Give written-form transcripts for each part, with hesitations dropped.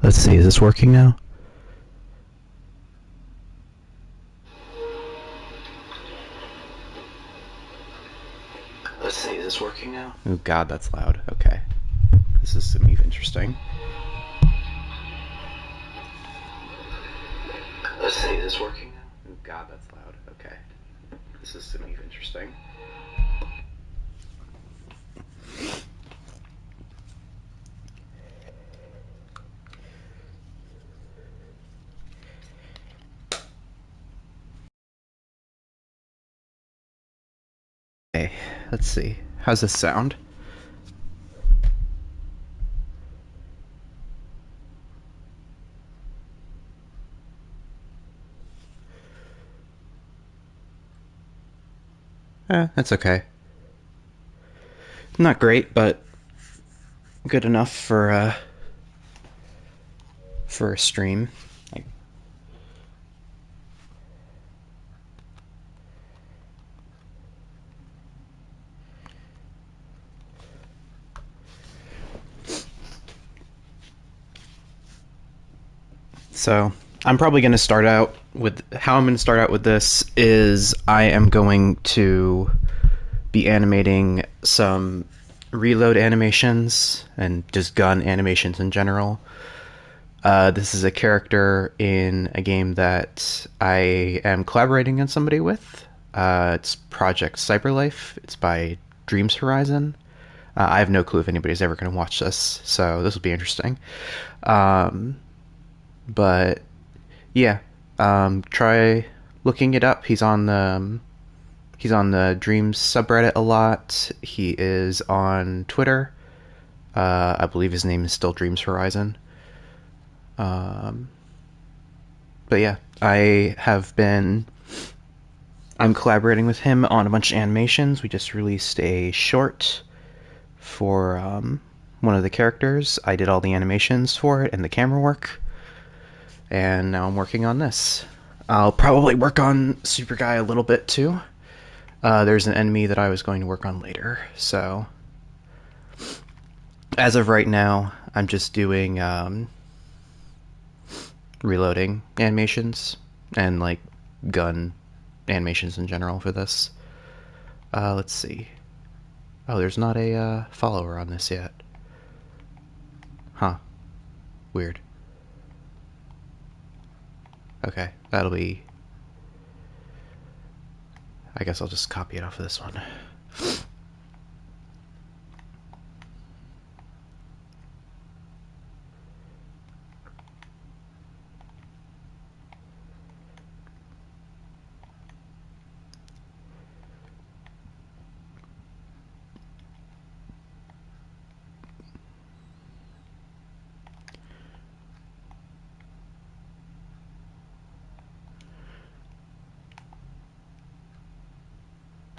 Let's see, is this working now? Let's see, is this working now? Oh god, that's loud. Okay. This is gonna be interesting. Let's see, is this working now? Oh god, that's loud. Okay. This is gonna be interesting. Okay, let's see. How's this sound? That's okay. Not great, but good enough for a stream. So I'm probably going to start out with how I'm going to start out with this is I am going to be animating some reload animations and just gun animations in general. This is a character in a game that I am collaborating on somebody with. It's Project Cyberlife. It's by Dreams Horizon. I have no clue if anybody's ever going to watch this, so this will be interesting. But yeah, try looking it up. He's on the Dreams subreddit a lot. He is on Twitter. I believe his name is still Dreams Horizon. Um, but yeah, I'm collaborating with him on a bunch of animations. We just released a short for one of the characters. I did all the animations for it and the camera work, and now I'm working on this. I'll probably work on Super Guy a little bit too. There's an enemy that I was going to work on later, so as of right now, I'm just doing reloading animations and like gun animations in general for this. Let's see. Oh, there's not a follower on this yet. Huh. Weird. Okay, that'll be... I guess I'll just copy it off of this one.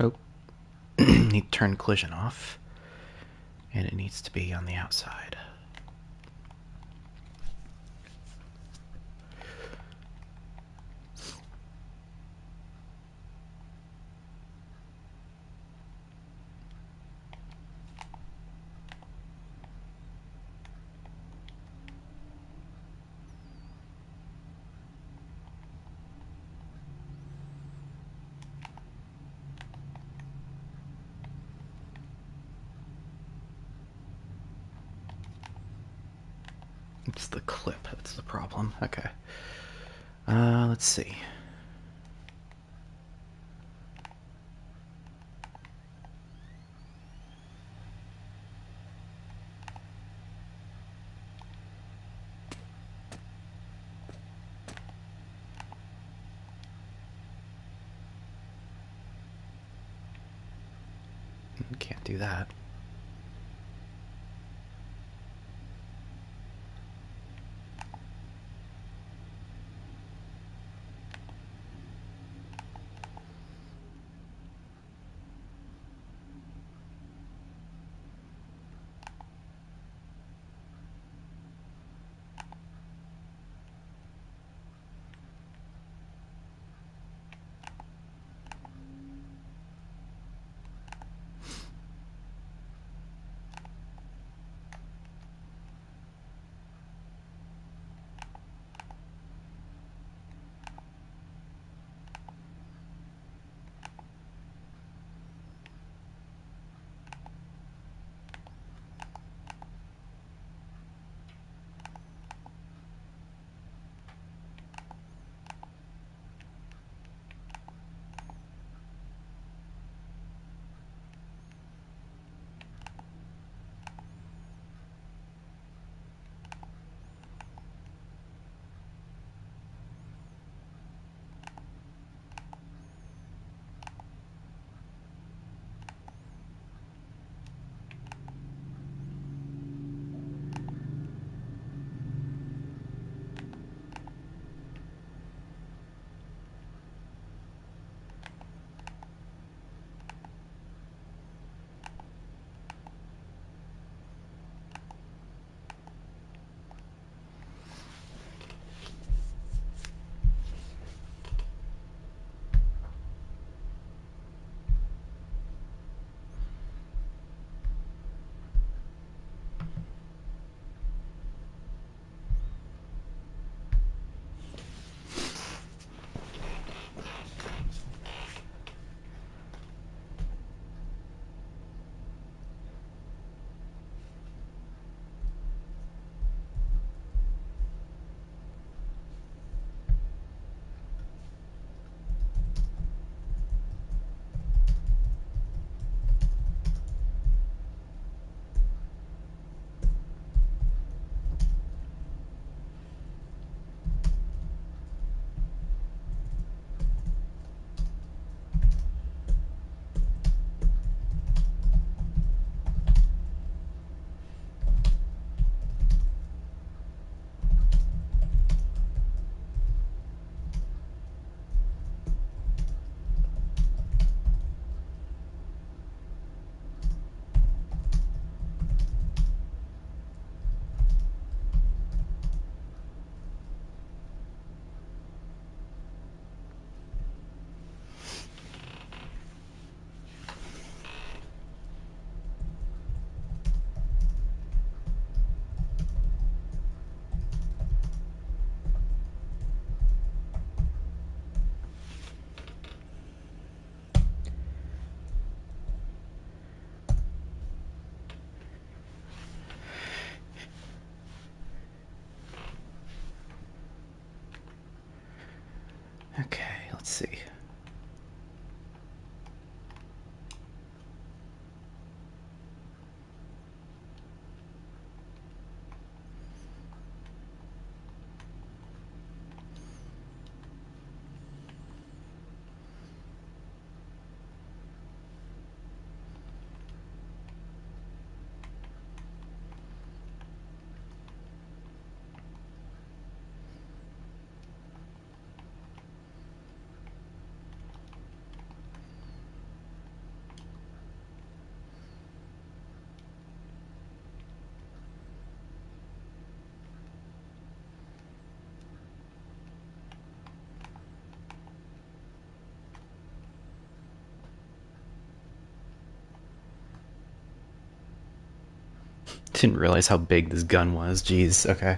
Oh. Need to turn collision off. And it needs to be on the outside. It's the clip that's the problem. Okay. Let's see. Can't do that. Let's see. Didn't realize how big this gun was. Jeez, okay.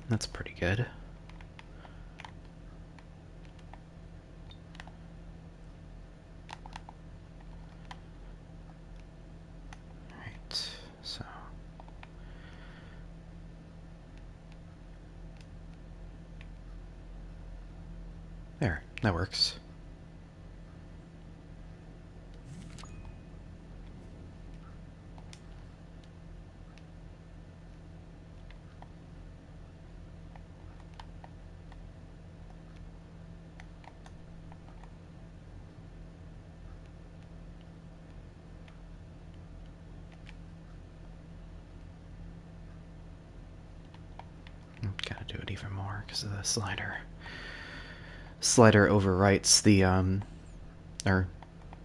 That's pretty good. Alright, so... There, that works. Gotta do it even more because of the slider. Slider overwrites the, or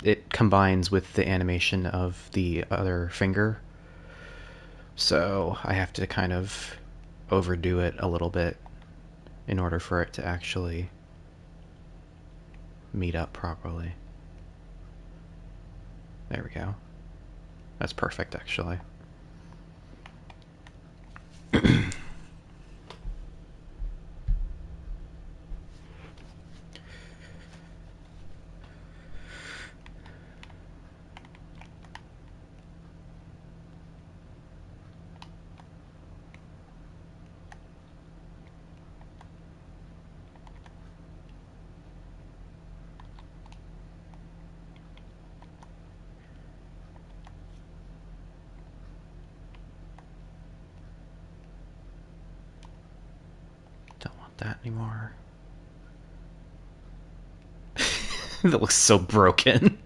it combines with the animation of the other finger. So I have to kind of overdo it a little bit in order for it to actually meet up properly. There we go. That's perfect, actually. Don't want that anymore. That looks so broken.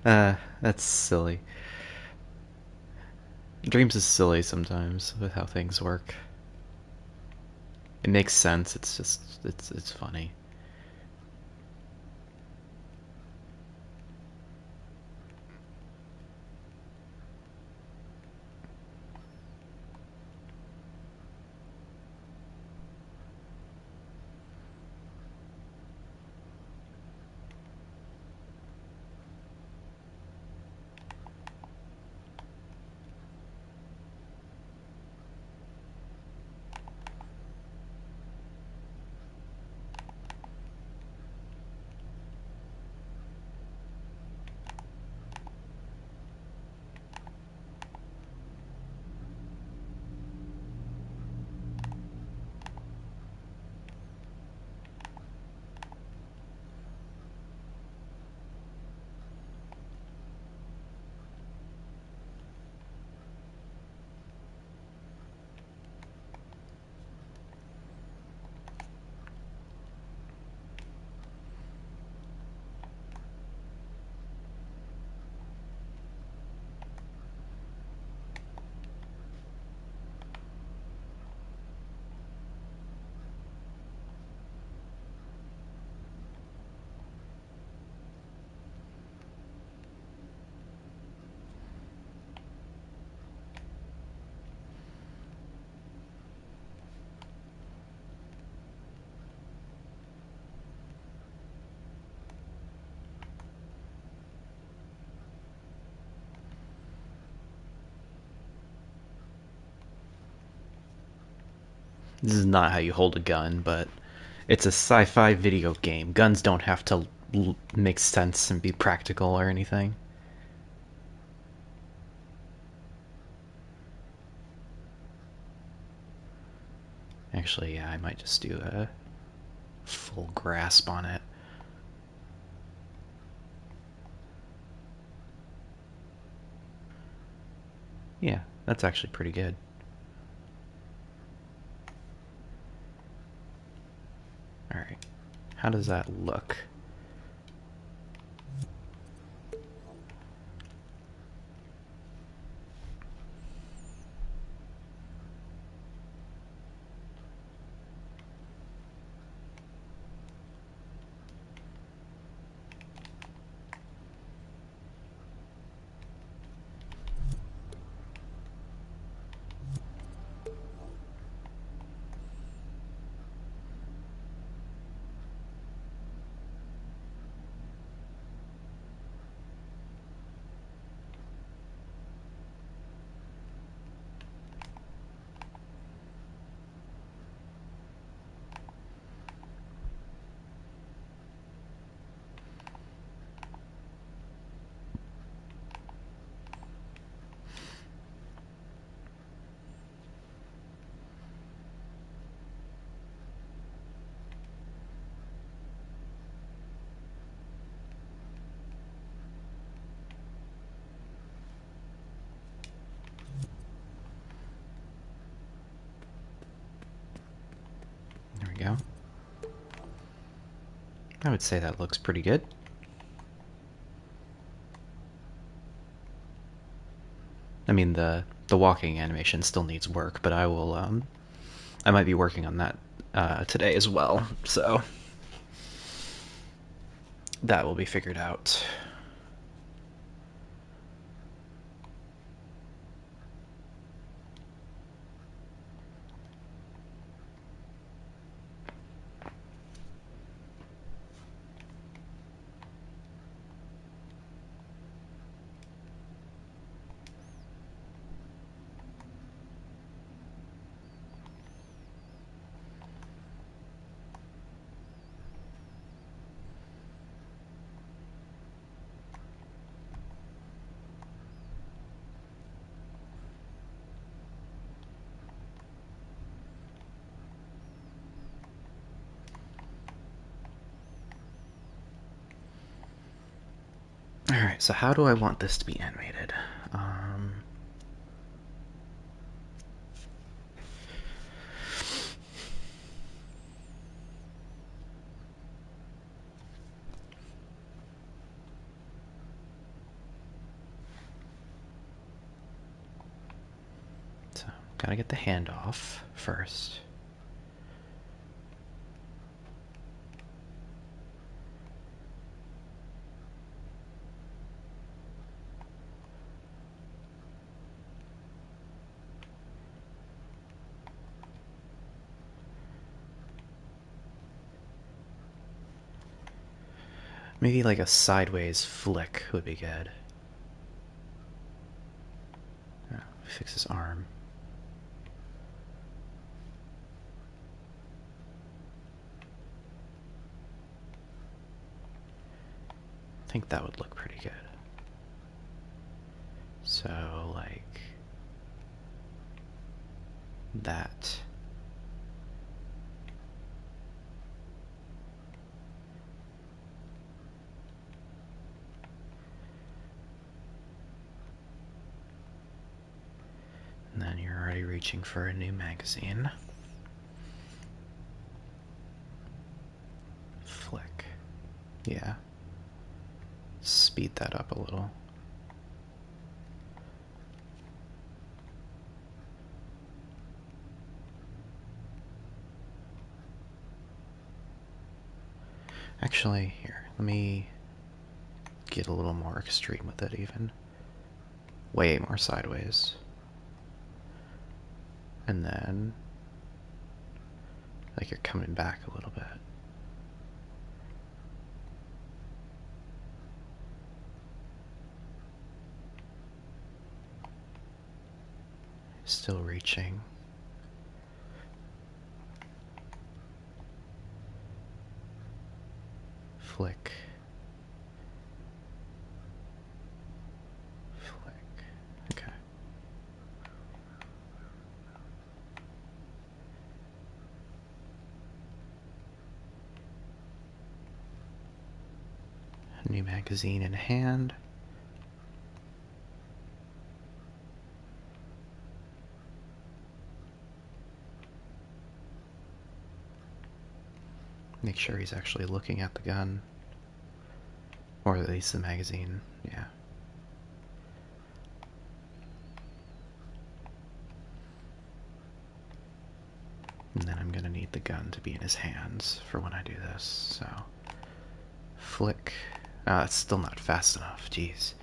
That's silly. Dreams is silly sometimes with how things work. It makes sense. It's just it's funny. This is not how you hold a gun, but it's a sci-fi video game. Guns don't have to make sense and be practical or anything. Actually, yeah, I might just do a full grasp on it. Yeah, that's actually pretty good. Alright, how does that look? There we go. I would say that looks pretty good. I mean, the walking animation still needs work, but I might be working on that today as well, so that will be figured out. Alright, so how do I want this to be animated? So, gotta get the hand off first. Maybe like a sideways flick would be good. Oh, fix his arm. I think that would look pretty good. So, like that. And then you're already reaching for a new magazine. Flick. Yeah. Speed that up a little. Actually, here, let me get a little more extreme with it even. Way more sideways. And then, like you're coming back a little bit. Still reaching. Flick. Flick. Okay. New magazine in hand. Make sure he's actually looking at the gun. Or at least the magazine, yeah. And then I'm gonna need the gun to be in his hands for when I do this, so. Flick. Ah, it's still not fast enough, jeez.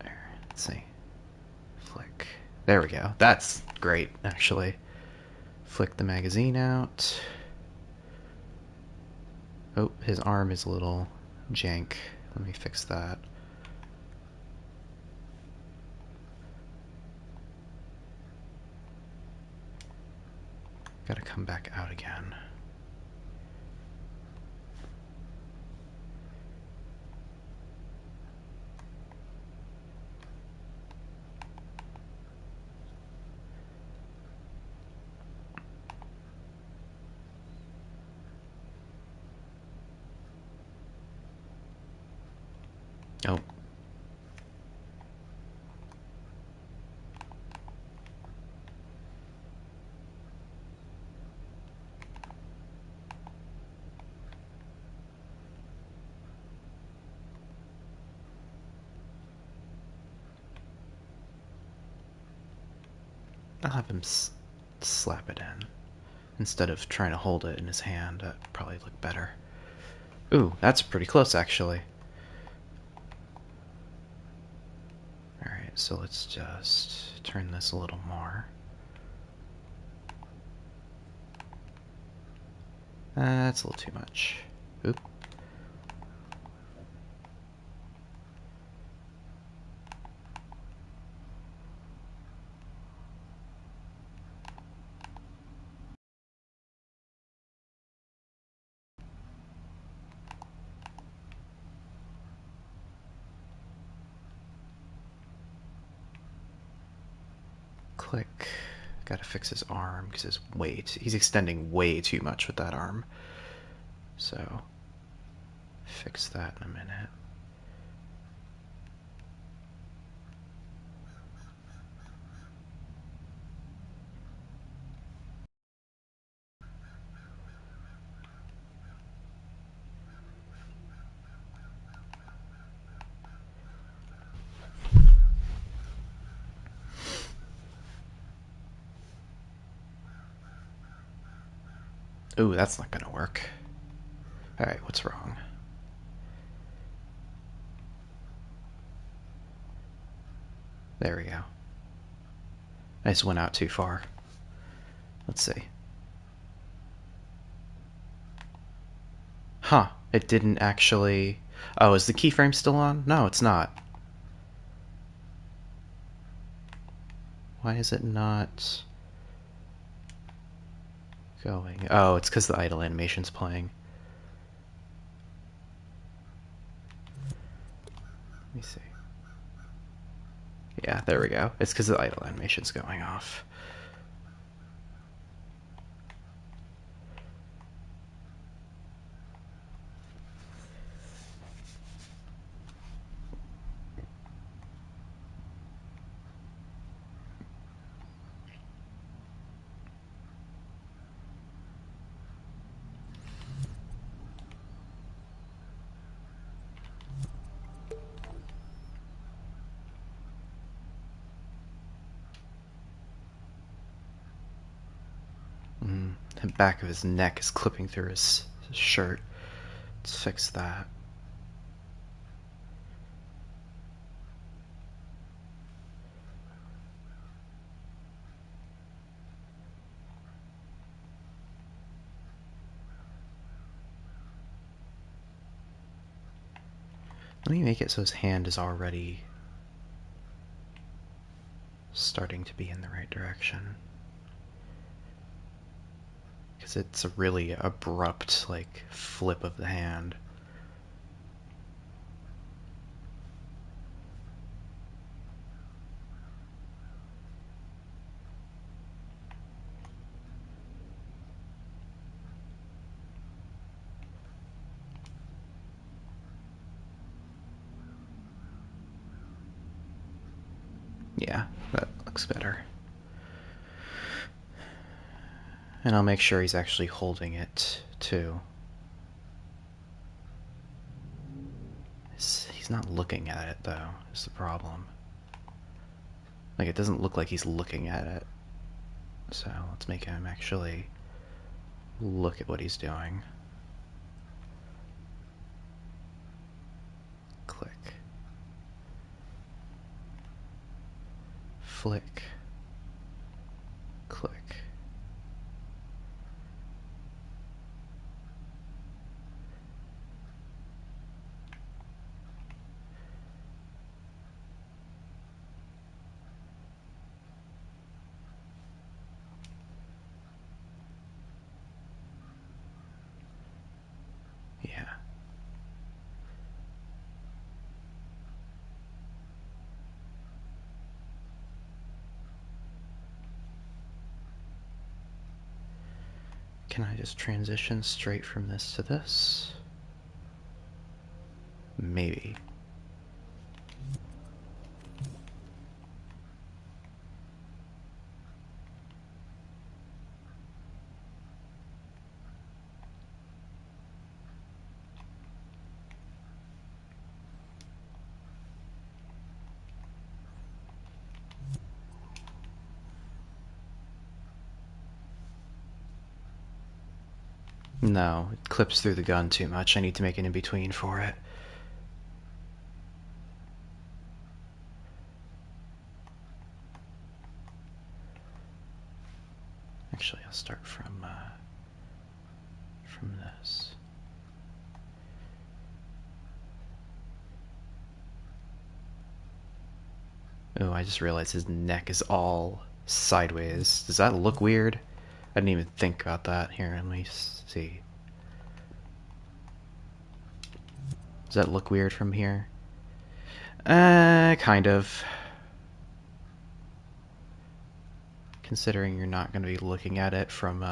There, let's see. Flick. There we go. That's great, actually. Flick the magazine out. Oh, his arm is a little jank. Let me fix that. Gotta come back out again. Oh. I'll have him slap it in. Instead of trying to hold it in his hand, that'd probably look better. Ooh, that's pretty close, actually. Alright, so let's just turn this a little more. That's a little too much. Oop. Click. Gotta fix his arm because his weight. He's extending way too much with that arm. So, fix that in a minute. Ooh, that's not gonna work. Alright, what's wrong? There we go. I just went out too far. Let's see. Huh, it didn't actually... Oh, is the keyframe still on? No, it's not. Why is it not going? Oh, it's because the idle animation's playing. Let me see. Yeah, there we go. It's because the idle animation's going off. The back of his neck is clipping through his shirt. Let's fix that. Let me make it so his hand is already starting to be in the right direction. Because it's a really abrupt, like, flip of the hand. Yeah, that looks better. And I'll make sure he's actually holding it, too. He's not looking at it, though, is the problem. Like, it doesn't look like he's looking at it. So, let's make him actually look at what he's doing. Click. Flick. Click. Yeah. Can I just transition straight from this to this? Maybe. No, it clips through the gun too much. I need to make an in-between for it. Actually, I'll start from this. Oh, I just realized his neck is all sideways. Does that look weird? I didn't even think about that. Here, let me see. Does that look weird from here? Kind of. Considering you're not going to be looking at it from,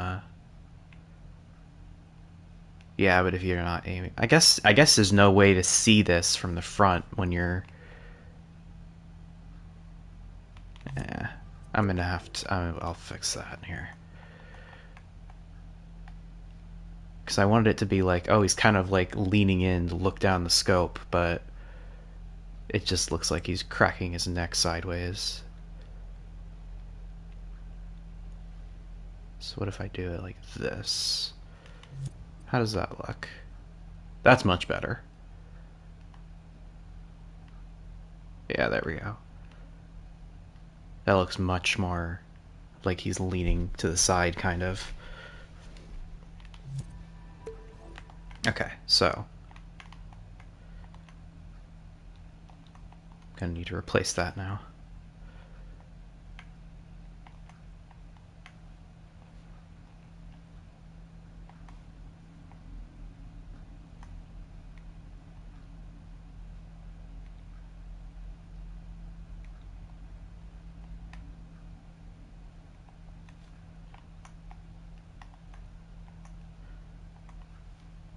Yeah, but if you're not aiming... I guess there's no way to see this from the front when you're... Yeah, I'm gonna have to... I'll fix that here. Because I wanted it to be like, oh, he's kind of like leaning in to look down the scope, but it just looks like he's cracking his neck sideways. So what if I do it like this? How does that look? That's much better. Yeah, there we go. That looks much more like he's leaning to the side, kind of. Okay, so gonna need to replace that now.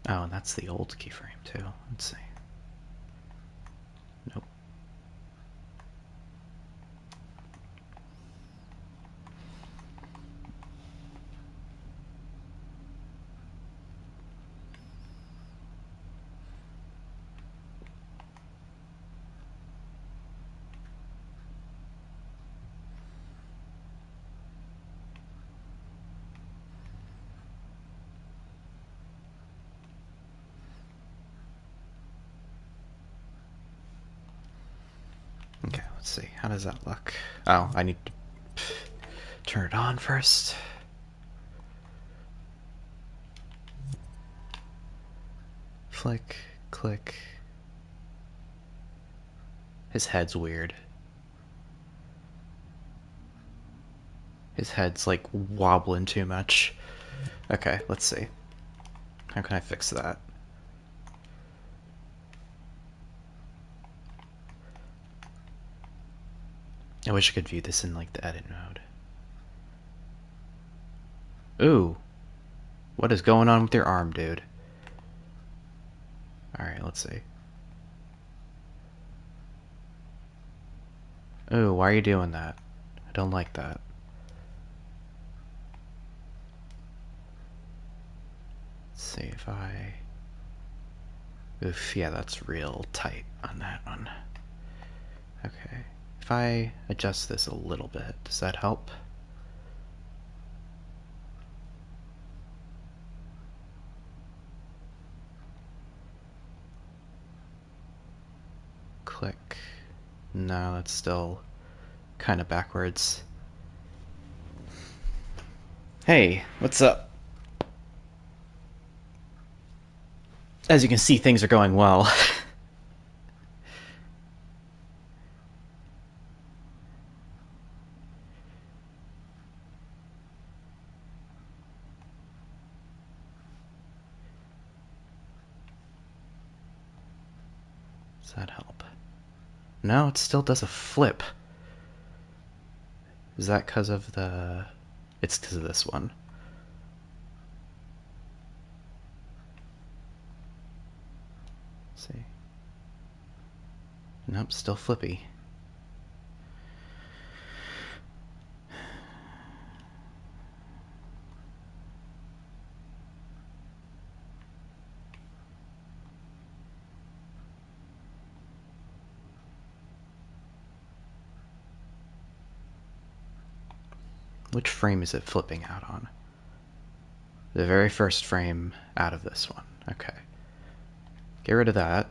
Oh, and that's the old keyframe too. Let's see. Nope. Okay, let's see. How does that look? Oh, I need to turn it on first. Flick, click. His head's weird. His head's like wobbling too much. Okay, let's see. How can I fix that? I wish I could view this in like the edit mode. Ooh. What is going on with your arm, dude? Alright, let's see. Ooh, why are you doing that? I don't like that. Let's see if I... Oof, yeah, that's real tight on that one. Okay. If I adjust this a little bit, does that help? Click. No, that's still kind of backwards. Hey, what's up? As you can see, things are going well. Does that help? No, it still does a flip. Is that because of the... It's because of this one. Let's see. Nope, still flippy. Which frame is it flipping out on? The very first frame out of this one. Okay. Get rid of that.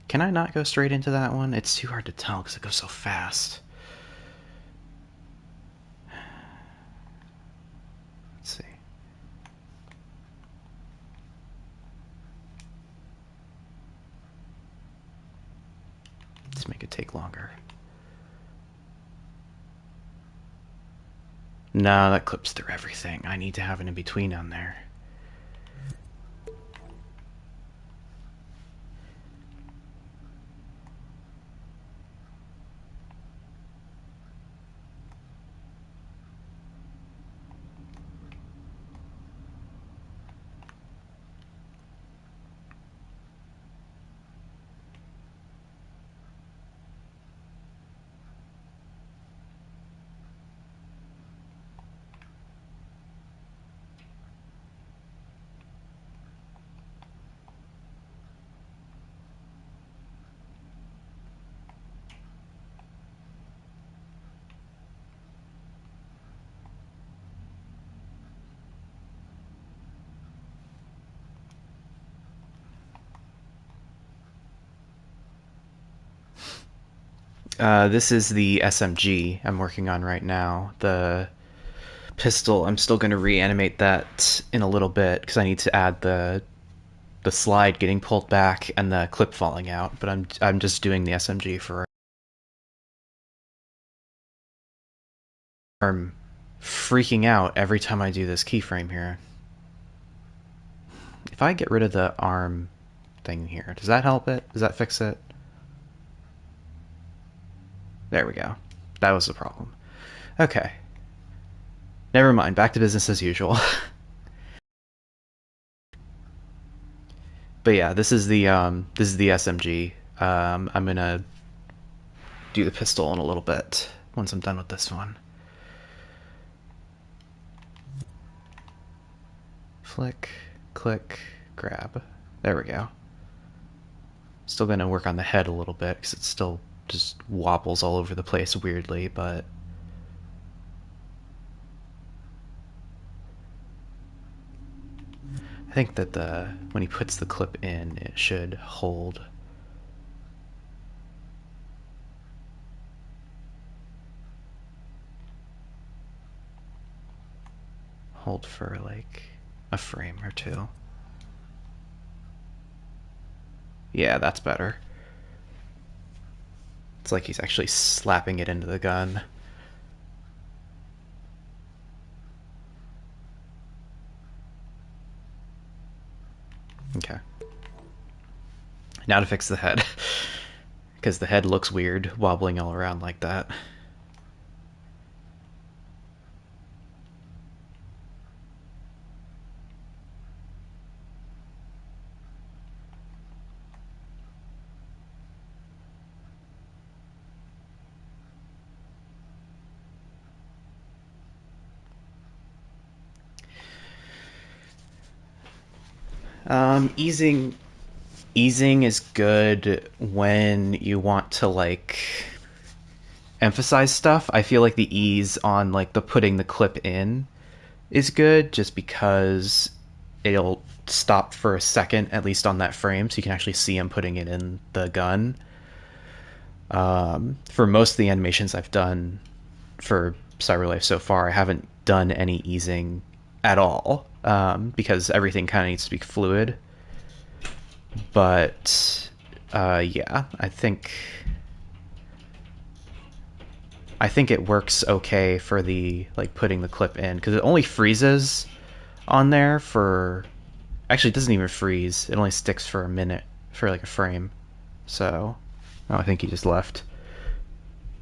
Can I not go straight into that one? It's too hard to tell because it goes so fast. Let's see. Let's make it take longer. No, that clips through everything. I need to have an in-between on there. This is the SMG I'm working on right now. The pistol, I'm still going to reanimate that in a little bit because I need to add the slide getting pulled back and the clip falling out. But I'm just doing the SMG for. I'm freaking out every time I do this keyframe here. If I get rid of the arm thing here, does that help it? Does that fix it? There we go. That was the problem. Okay. Never mind. Back to business as usual. But yeah, this is the SMG. I'm gonna do the pistol in a little bit once I'm done with this one. Flick, click, grab. There we go. Still gonna work on the head a little bit because it still just wobbles all over the place weirdly, but I think that when he puts the clip in, it should hold. Hold for like a frame or two. Yeah, that's better. It's like he's actually slapping it into the gun. Okay. Now to fix the head. Because the head looks weird wobbling all around like that. Easing is good when you want to like emphasize stuff. I feel like the ease on like the putting the clip in is good just because it'll stop for a second at least on that frame so you can actually see him putting it in the gun. For most of the animations I've done for Cyberlife so far, I haven't done any easing at all because everything kind of needs to be fluid. But yeah, I think it works okay for the like putting the clip in because it only freezes on there for actually it doesn't even freeze. It only sticks for a minute for like a frame. So oh, I think he just left.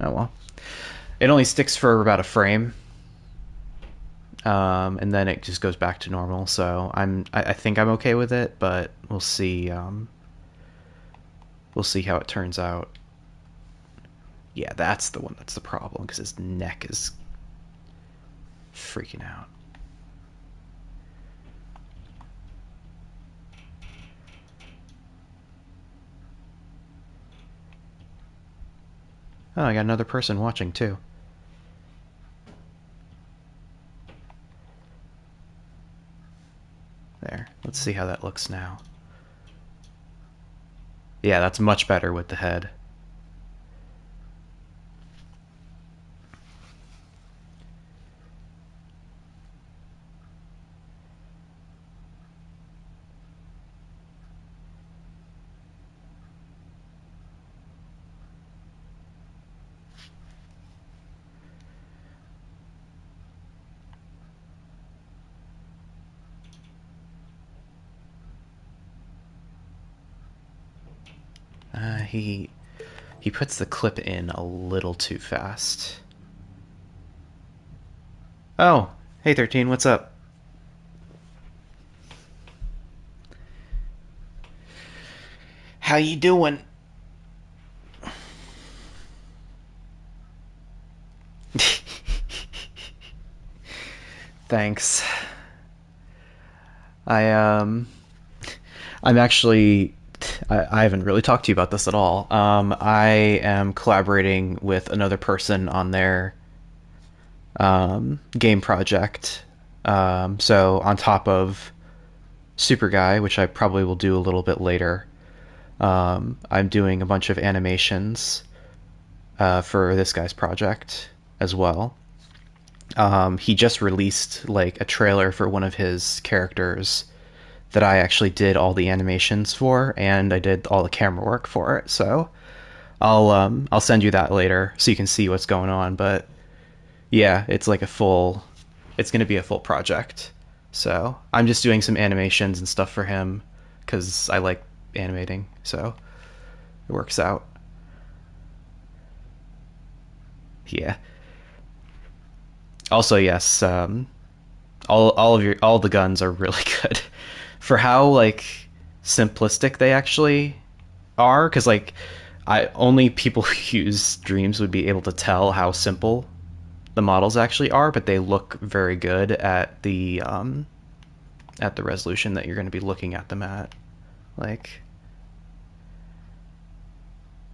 Oh well. It only sticks for about a frame. And then it just goes back to normal. So I think I'm okay with it, but we'll see. We'll see how it turns out. Yeah, that's the one that's the problem because his neck is freaking out. Oh, I got another person watching too. There. Let's see how that looks now. Yeah, that's much better with the head. He puts the clip in a little too fast. Oh, hey 13, what's up? How you doing? Thanks. I I'm actually I haven't really talked to you about this at all. I am collaborating with another person on their game project. So on top of Super Guy, which I probably will do a little bit later, I'm doing a bunch of animations for this guy's project as well. He just released like a trailer for one of his characters that I actually did all the animations for, and I did all the camera work for it. So I'll send you that later so you can see what's going on. But yeah, it's like a full. It's going to be a full project. So I'm just doing some animations and stuff for him because I like animating. So it works out. Yeah. Also, yes, all the guns are really good for how like simplistic they actually are. Because like, I only people who use Dreams would be able to tell how simple the models actually are, but they look very good at the resolution that you're going to be looking at them at. Like,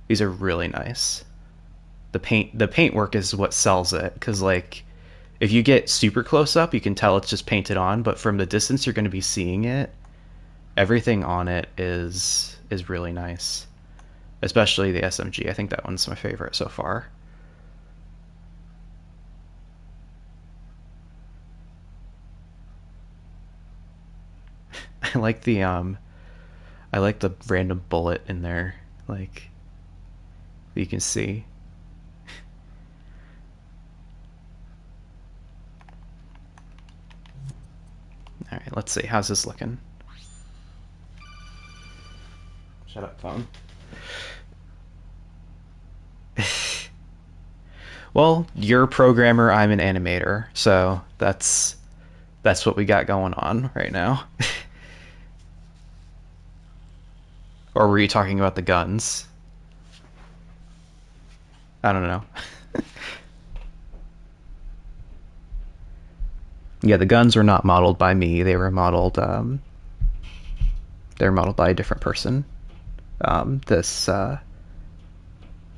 these are really nice. The paint work is what sells it because like if you get super close up, you can tell it's just painted on, but from the distance you're going to be seeing it. Everything on it is really nice, especially the SMG. I think that one's my favorite so far. I like the I like the random bullet in there. Like You can see. All right, let's see. How's this looking? Shut up, phone. Well, you're a programmer, I'm an animator, so that's what we got going on right now. Or were you talking about the guns? I don't know. Yeah, the guns were not modeled by me. They were modeled by a different person. This guy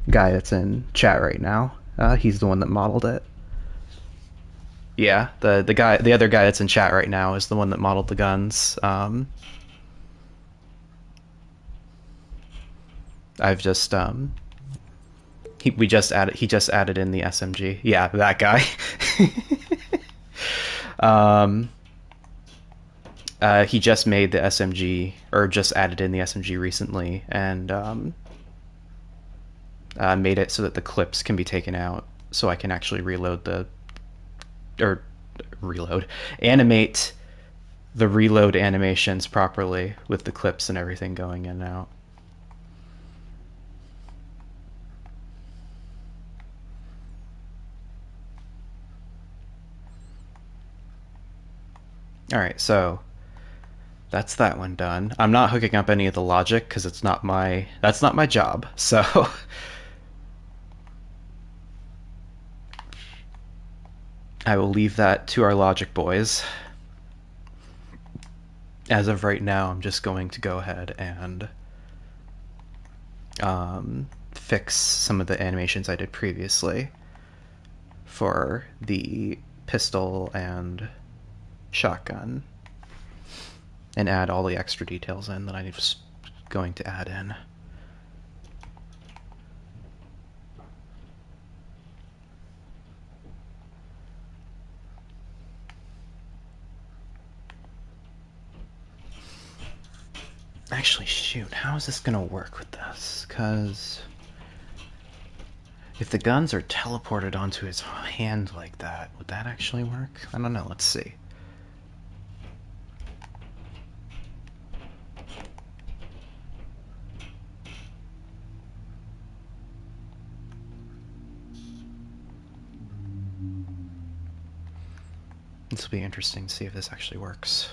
that's in chat right now, he's the one that modeled it. Yeah, the other guy that's in chat right now is the one that modeled the guns. I've just he just added in the SMG. Yeah, that guy. um, he just made the SMG, or just added in the SMG recently, and made it so that the clips can be taken out, so I can actually animate the reload animations properly with the clips and everything going in and out. All right, so that's that one done. I'm not hooking up any of the logic because that's not my job. So I will leave that to our logic boys. As of right now, I'm just going to go ahead and fix some of the animations I did previously for the pistol and shotgun, and add all the extra details in that I was going to add in. Actually, shoot, how is this gonna work with this? Because if the guns are teleported onto his hand like that, would that actually work? I don't know, let's see. This will be interesting to see if this actually works.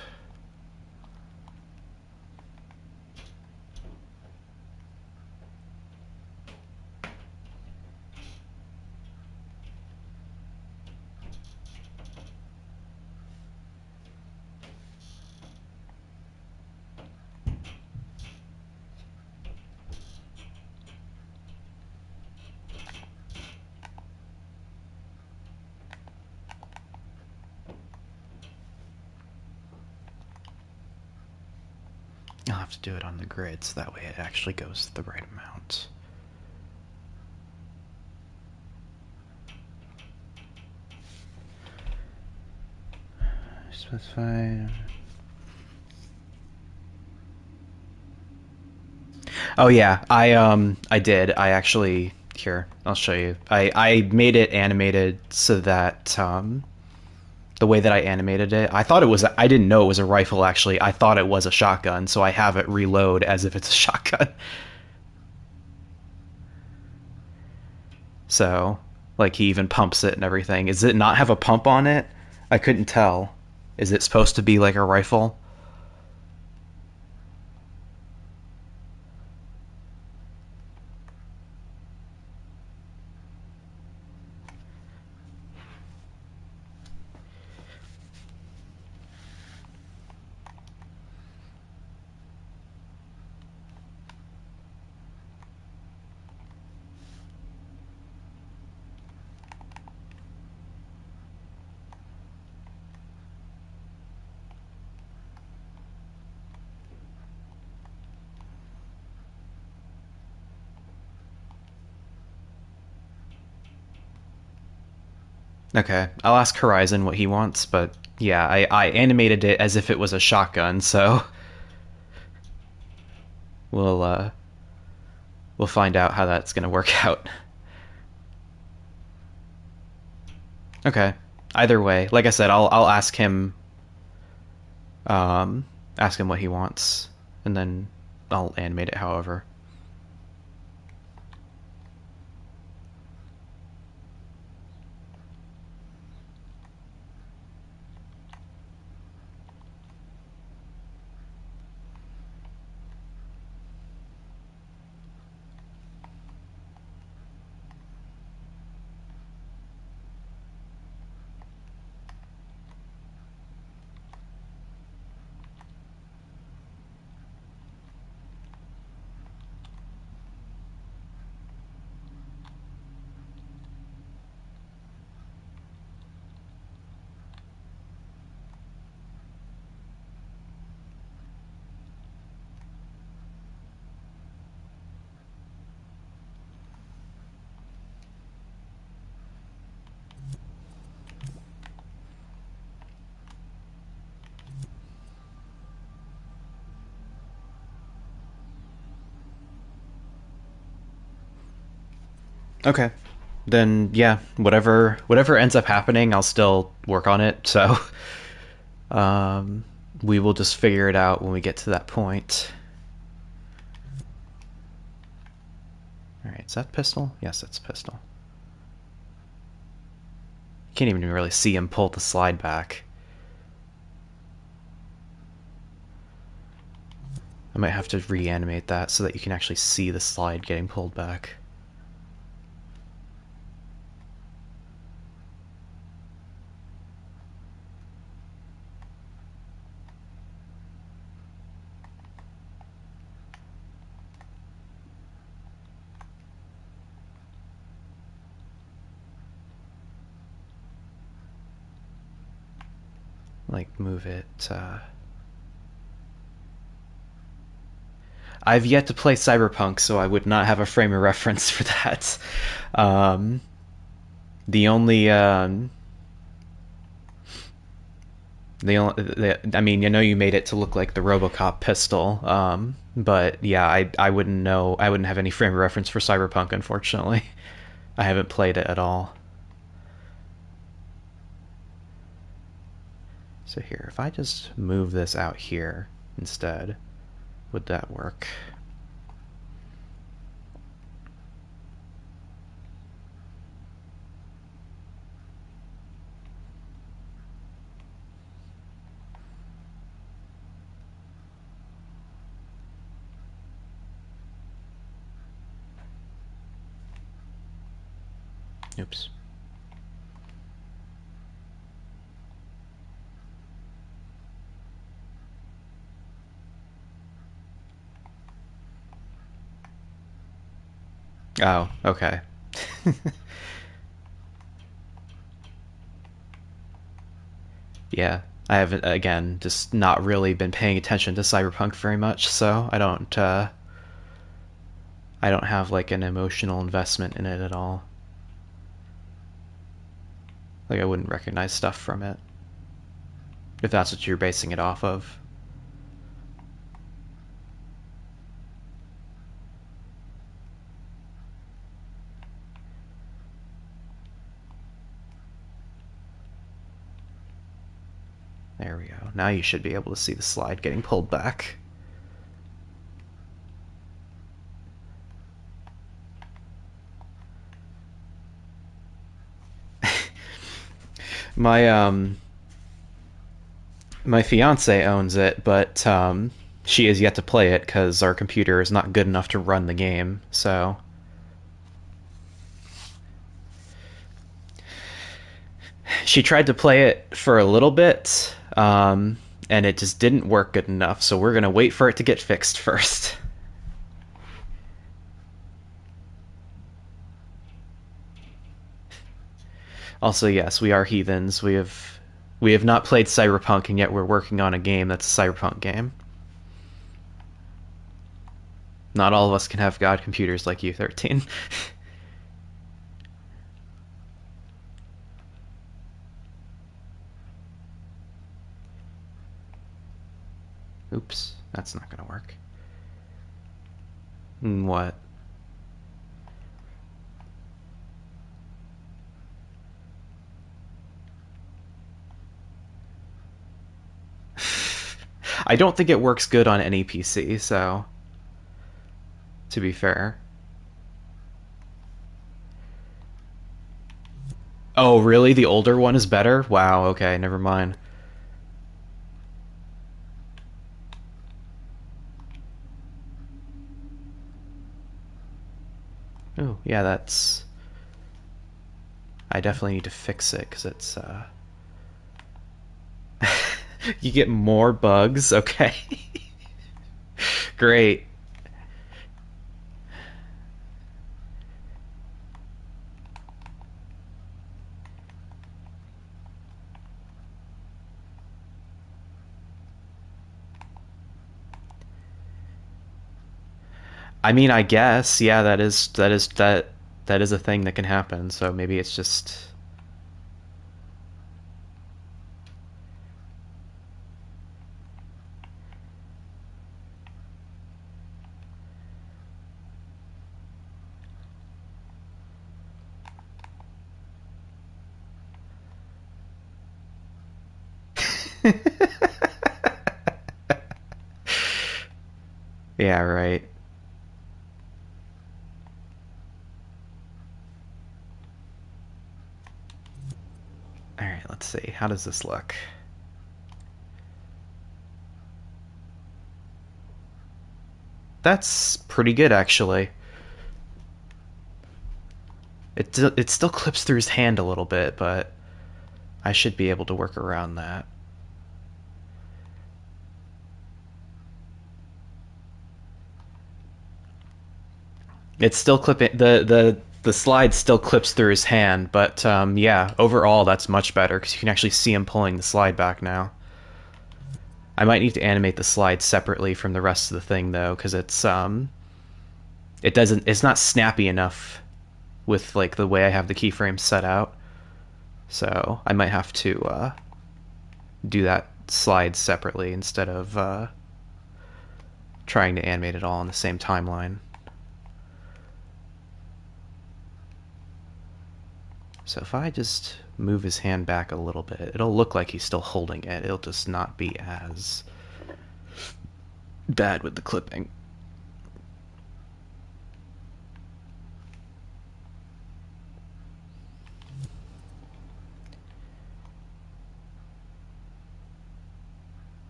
I'll have to do it on the grid so that way it actually goes to the right amount. Specify. Oh yeah, I did. I actually, here, I'll show you. I made it animated so that the way that I animated it, I didn't know it was a rifle actually. I thought it was a shotgun, so I have it reload as if it's a shotgun. So, like, he even pumps it and everything. Does it not have a pump on it? I couldn't tell. Is it supposed to be like a rifle? Okay, I'll ask Horizon what he wants, but yeah, I animated it as if it was a shotgun, so we'll we'll find out how that's going to work out. Okay. Either way, like I said, I'll um, ask him what he wants, and then I'll animate it however. Okay. Then yeah, whatever ends up happening, I'll still work on it. So um, we will just figure it out when we get to that point. All right, is that pistol? Yes, that's pistol. You can't even really see him pull the slide back. I might have to reanimate that so that you can actually see the slide getting pulled back. Like, move it. I've yet to play Cyberpunk, so I would not have a frame of reference for that. Um, the only I mean, you know, you made it to look like the RoboCop pistol, but yeah, I wouldn't know. I wouldn't have any frame of reference for Cyberpunk, unfortunately. I haven't played it at all. So here, if I just move this out here instead, would that work? Oops. Oh, okay. Yeah, I haven't, again, just not really been paying attention to Cyberpunk very much, so I don't have like an emotional investment in it at all. Like I wouldn't recognize stuff from it if that's what you're basing it off of. There we go. Now you should be able to see the slide getting pulled back. My my fiance owns it, but she has yet to play it because our computer is not good enough to run the game. So she tried to play it for a little bit, and it just didn't work good enough. So we're gonna wait for it to get fixed first. Also, yes, we are heathens. We have not played Cyberpunk, and yet we're working on a game that's a Cyberpunk game. Not all of us can have god computers like you, 13. Oops, that's not gonna work. What? I don't think it works good on any PC, so to be fair. Oh, really? The older one is better? Wow, okay, never mind. Oh, yeah, that's... I definitely need to fix it, because it's, You get more bugs? Okay. Great. I mean, I guess, yeah, that is a thing that can happen, so maybe it's just... Yeah, right. Alright, let's see. How does this look? That's pretty good, actually. It still clips through his hand a little bit, but I should be able to work around that. It's still clipping the slide still clips through his hand, but yeah, overall that's much better because you can actually see him pulling the slide back now. I might need to animate the slide separately from the rest of the thing though, because it's not snappy enough with like the way I have the keyframe set out. So I might have to do that slide separately instead of trying to animate it all on the same timeline. So if I just move his hand back a little bit, it'll look like he's still holding it. It'll just not be as bad with the clipping.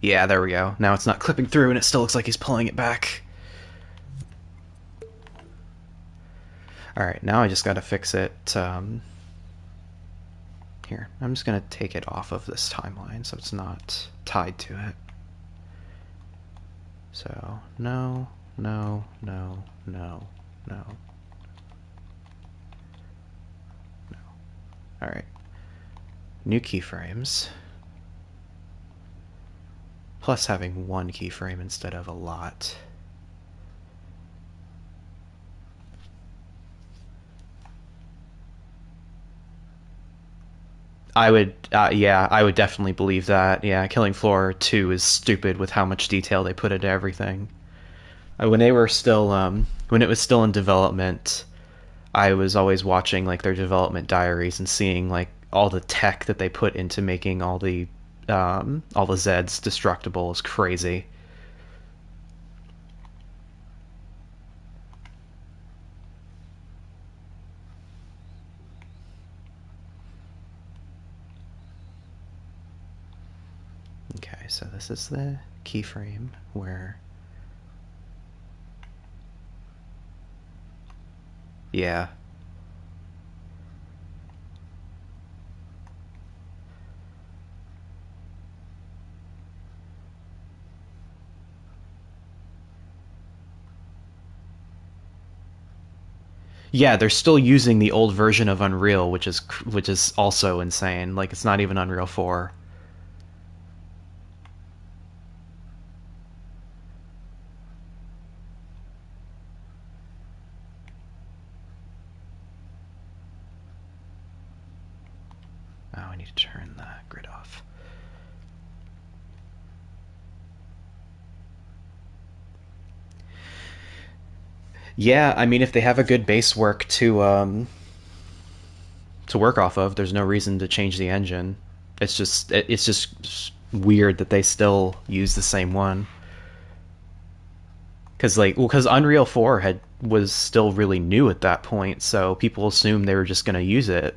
Yeah, there we go. Now it's not clipping through and it still looks like he's pulling it back. Alright, now I just gotta fix it. Here, I'm just gonna take it off of this timeline so it's not tied to it. So, no, no, no, no, no, no. Alright. New keyframes. Plus having one keyframe instead of a lot. Yeah, I would definitely believe that. Yeah, Killing Floor 2 is stupid with how much detail they put into everything. When they were still, when it was still in development, I was always watching like their development diaries and seeing like all the tech that they put into making all the Zeds destructible is crazy. Okay, so this is the keyframe where... Yeah. Yeah, they're still using the old version of Unreal, which is also insane. Like it's not even Unreal 4. Oh, I need to turn the grid off. Yeah, I mean, if they have a good base work to work off of, there's no reason to change the engine. It's just weird that they still use the same one. Because Unreal 4 was still really new at that point, so people assumed they were just going to use it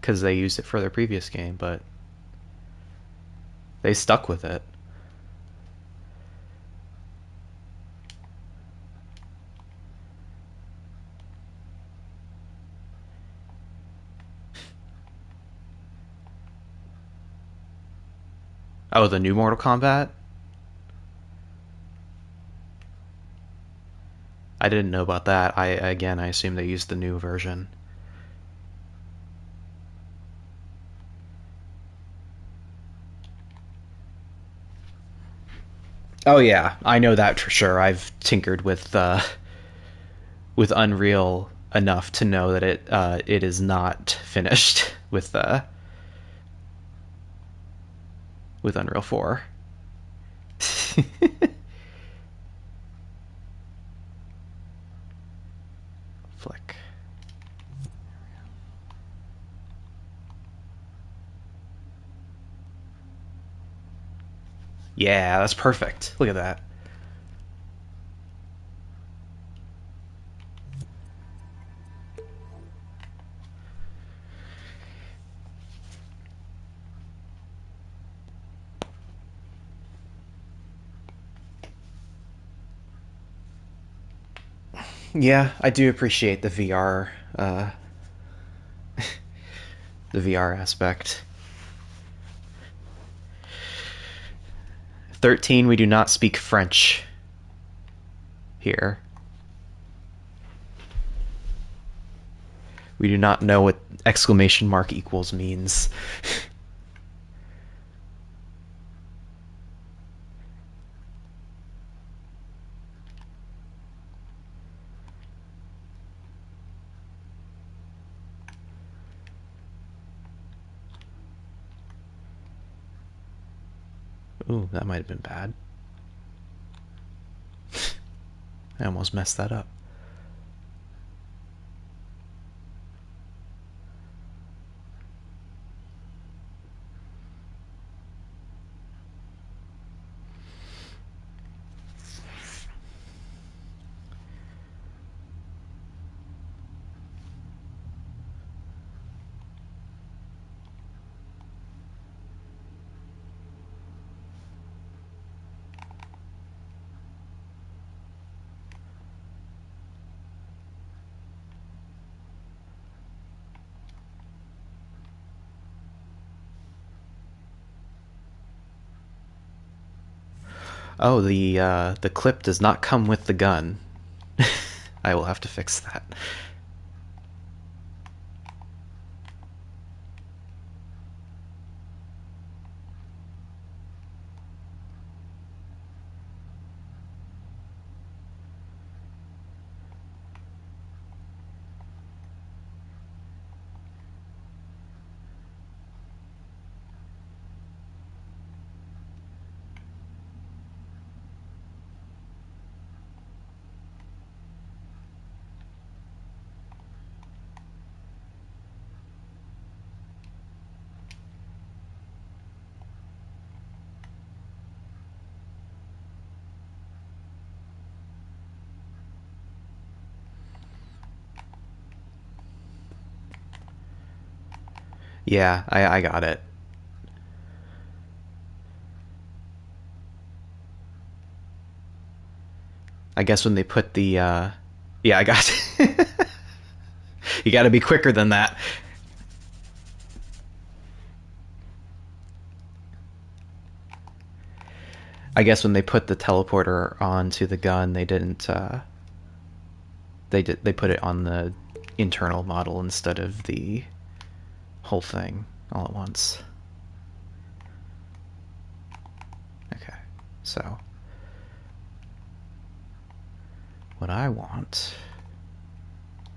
because they used it for their previous game, but they stuck with it. Oh, the new Mortal Kombat? I didn't know about that. I assume they used the new version. Oh yeah, I know that for sure. I've tinkered with Unreal enough to know that it is not finished with Unreal 4. Flick. Yeah, that's perfect. Look at that. Yeah, I do appreciate the VR aspect. 13, we do not speak French here. We do not know what exclamation mark equals means. Ooh, that might have been bad. I almost messed that up. Oh, the clip does not come with the gun. I will have to fix that. Yeah, I got it. I guess when they put the yeah, I got it. You got to be quicker than that. I guess when they put the teleporter onto the gun, they didn't. They put it on the internal model instead of the whole thing all at once. Okay, so what I want.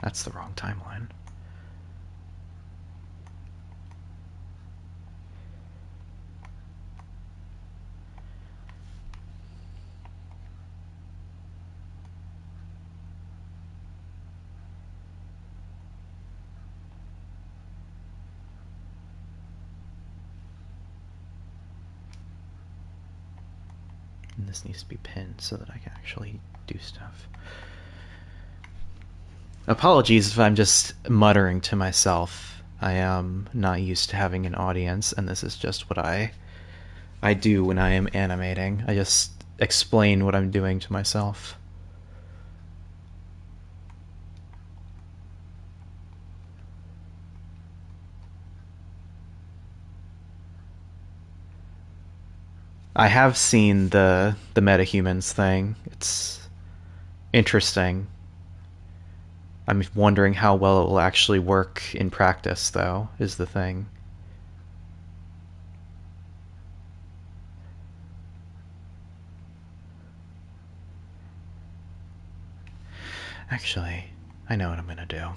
That's the wrong timeline. And this needs to be pinned so that I can actually do stuff. Apologies if I'm just muttering to myself. I am not used to having an audience, and this is just what I do when I am animating. I just explain what I'm doing to myself. I have seen the metahumans thing. It's interesting. I'm wondering how well it will actually work in practice, though, is the thing. Actually, I know what I'm gonna do.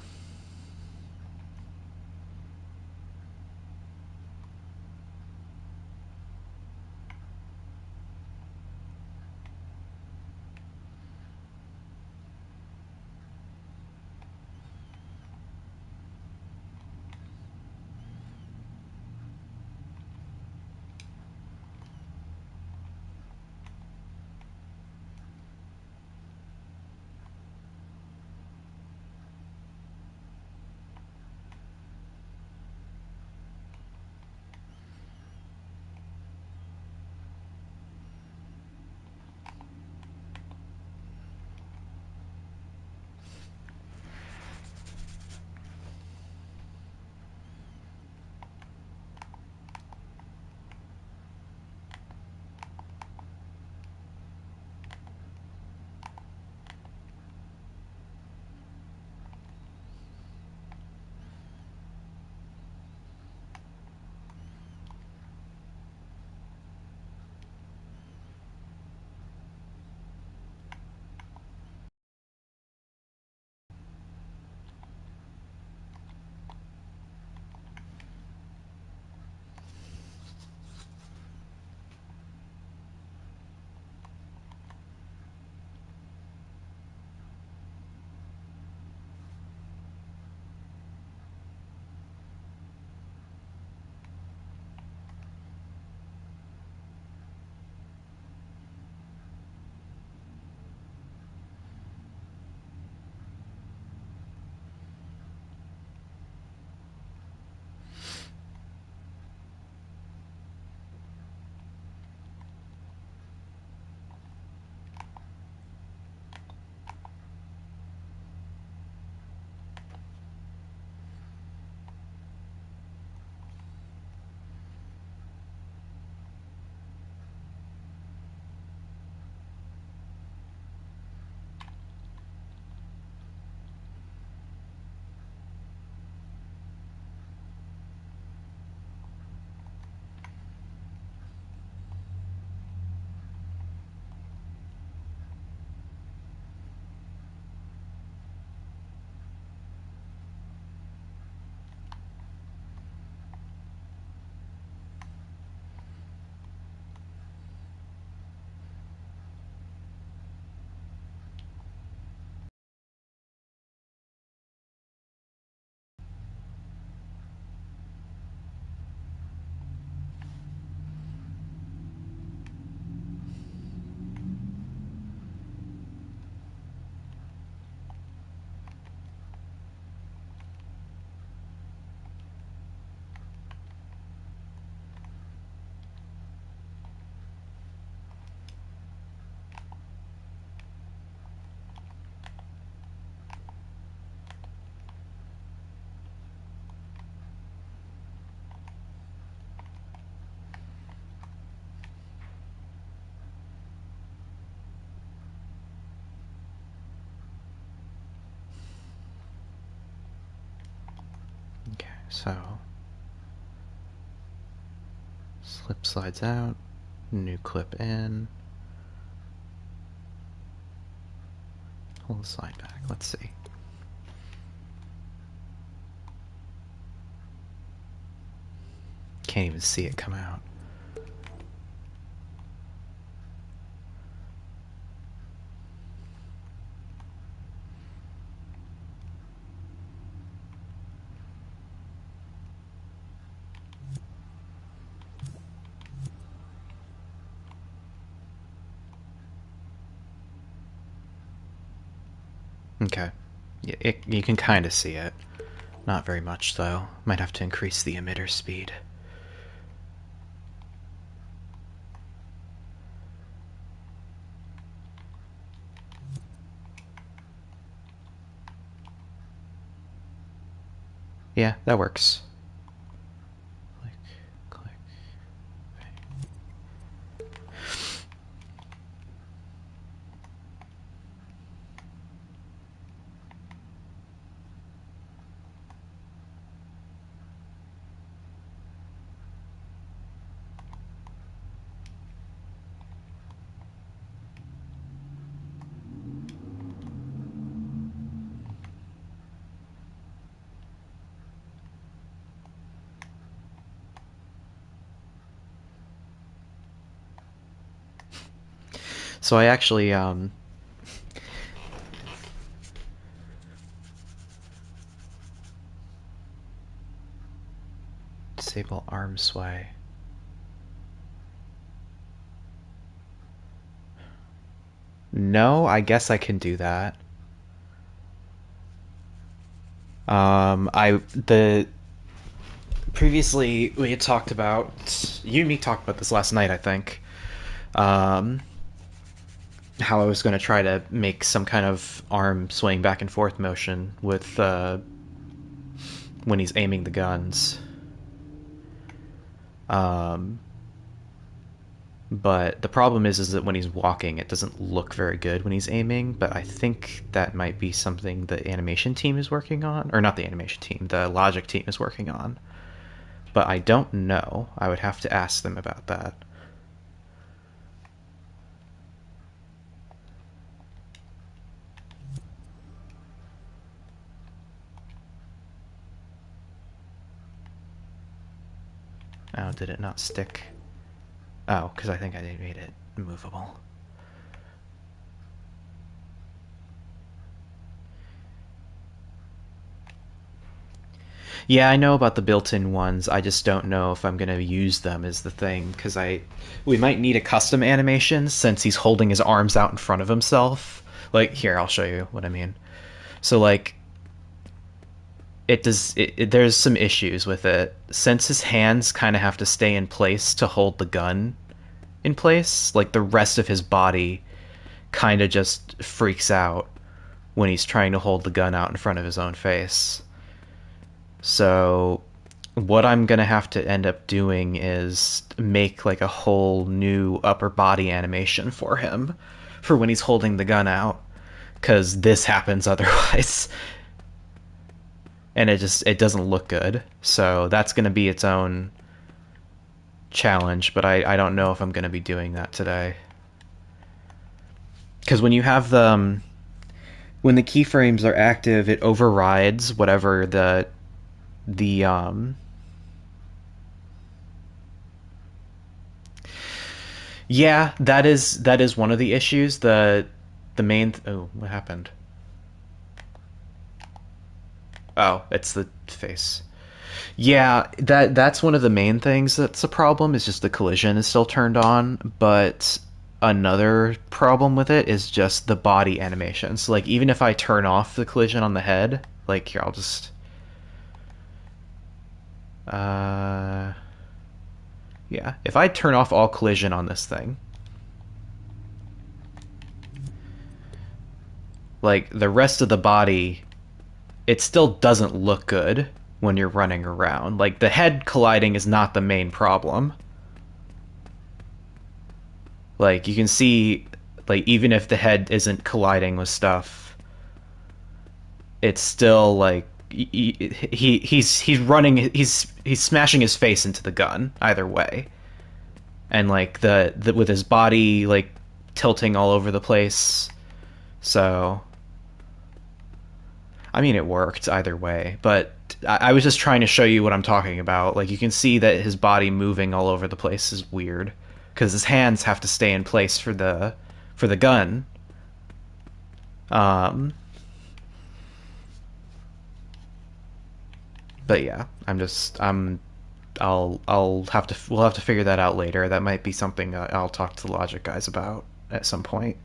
Okay, so slip slides out, new clip in, pull the slide back. Let's see. Can't even see it come out. Okay. You can kind of see it. Not very much, though. Might have to increase the emitter speed. Yeah, that works. Click, click. So I actually disable arm sway. No, I guess I can do that. I the previously we had talked about you and me talked about this last night, I think. Um, how I was going to try to make some kind of arm swaying back and forth motion with when he's aiming the guns. Um, but the problem is that when he's walking, it doesn't look very good when he's aiming. But I think that might be something the animation team is working on, or not the animation team, the logic team is working on. But I don't know. I would have to ask them about that. Oh, did it not stick? Oh, because I think I made it movable. Yeah, I know about the built-in ones. I just don't know if I'm gonna use them is the thing, because we might need a custom animation since he's holding his arms out in front of himself. Like here, I'll show you what I mean. So like there's some issues with it since his hands kind of have to stay in place to hold the gun in place. Like the rest of his body kind of just freaks out when he's trying to hold the gun out in front of his own face. So what I'm gonna have to end up doing is make like a whole new upper body animation for him for when he's holding the gun out, because this happens otherwise. And it doesn't look good. So that's gonna be its own challenge, but I don't know if I'm gonna be doing that today. Because when you have when the keyframes are active, it overrides whatever the yeah, that is one of the issues. The main oh, what happened? Oh, it's the face. Yeah, that's one of the main things that's a problem, is just the collision is still turned on, but another problem with it is just the body animation. So like even if I turn off the collision on the head, like here I'll just uh yeah, if I turn off all collision on this thing, like the rest of the body, it still doesn't look good when you're running around. Like the head colliding is not the main problem. Like you can see, like even if the head isn't colliding with stuff, it's still like he's running, he's smashing his face into the gun either way, and like the with his body like tilting all over the place. So I mean, it worked either way, but I was just trying to show you what I'm talking about. Like, you can see that his body moving all over the place is weird, because his hands have to stay in place for the gun. Um, but yeah, I'll have to we'll have to figure that out later. That might be something I'll talk to the Logic guys about at some point.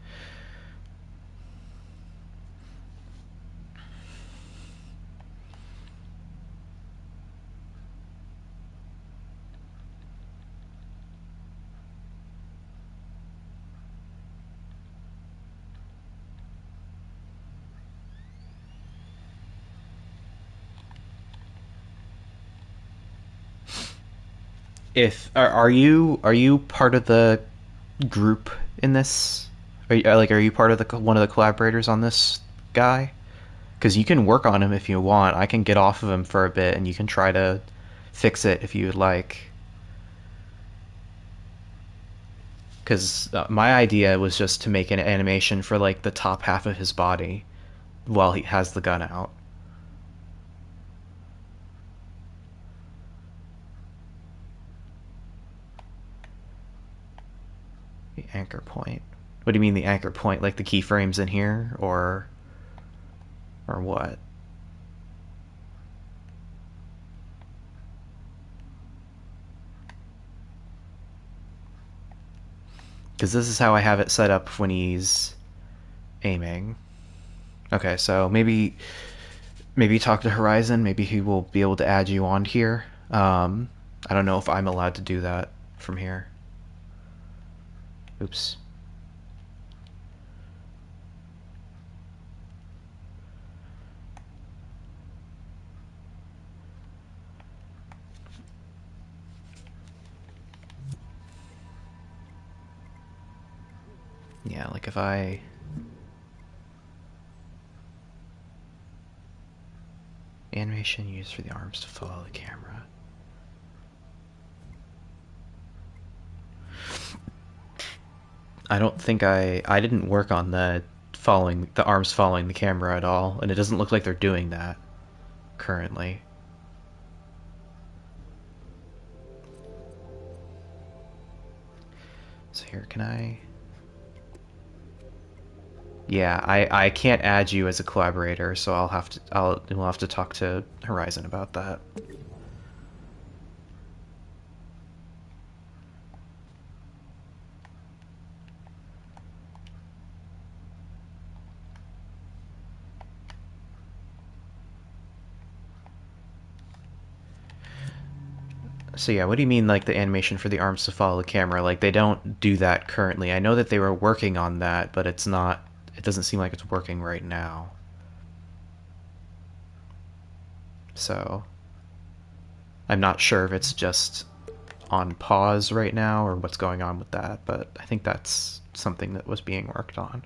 if are you part of the group in this? Are you part of the one of the collaborators on this guy? Because you can work on him if you want. I can get off of him for a bit, and you can try to fix it if you would like. Because my idea was just to make an animation for like the top half of his body while he has the gun out. The anchor point. What do you mean the anchor point? Like the keyframes in here, or what? Because this is how I have it set up when he's aiming. Okay, so maybe talk to Horizon. Maybe he will be able to add you on here. I don't know if I'm allowed to do that from here. Oops. Yeah, like if I animation used for the arms to follow the camera. I don't think I didn't work on the arms following the camera at all, and it doesn't look like they're doing that currently. So here, can I? Yeah, I can't add you as a collaborator, so we'll have to talk to Horizon about that. So yeah, what do you mean like the animation for the arms to follow the camera? Like they don't do that currently. I know that they were working on that, but it's not. It doesn't seem like it's working right now. So I'm not sure if it's just on pause right now or what's going on with that, but I think that's something that was being worked on.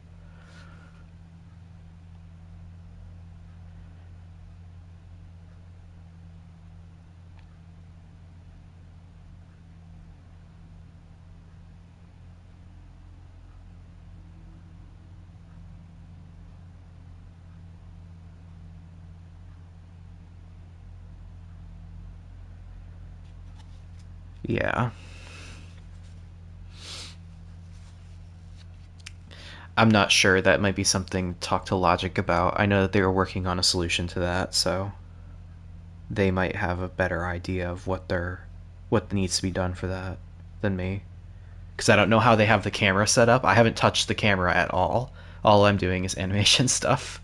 Yeah. I'm not sure. That might be something to talk to Logic about. I know that they were working on a solution to that, so they might have a better idea of what needs to be done for that than me. Because I don't know how they have the camera set up. I haven't touched the camera at all. All I'm doing is animation stuff.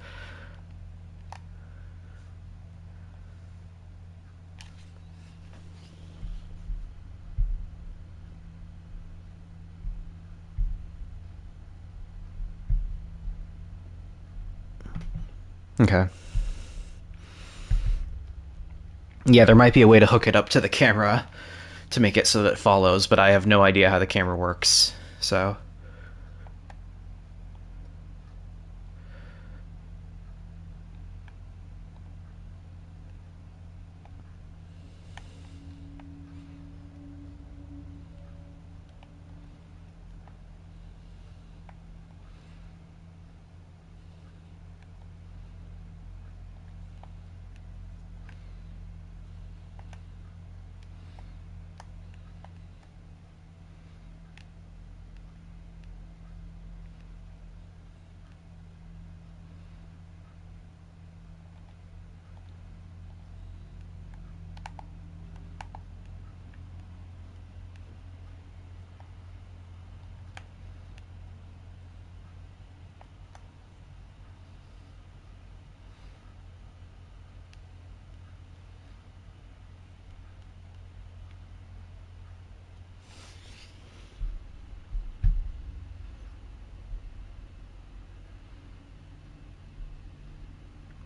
Okay. Yeah, there might be a way to hook it up to the camera to make it so that it follows, but I have no idea how the camera works. So,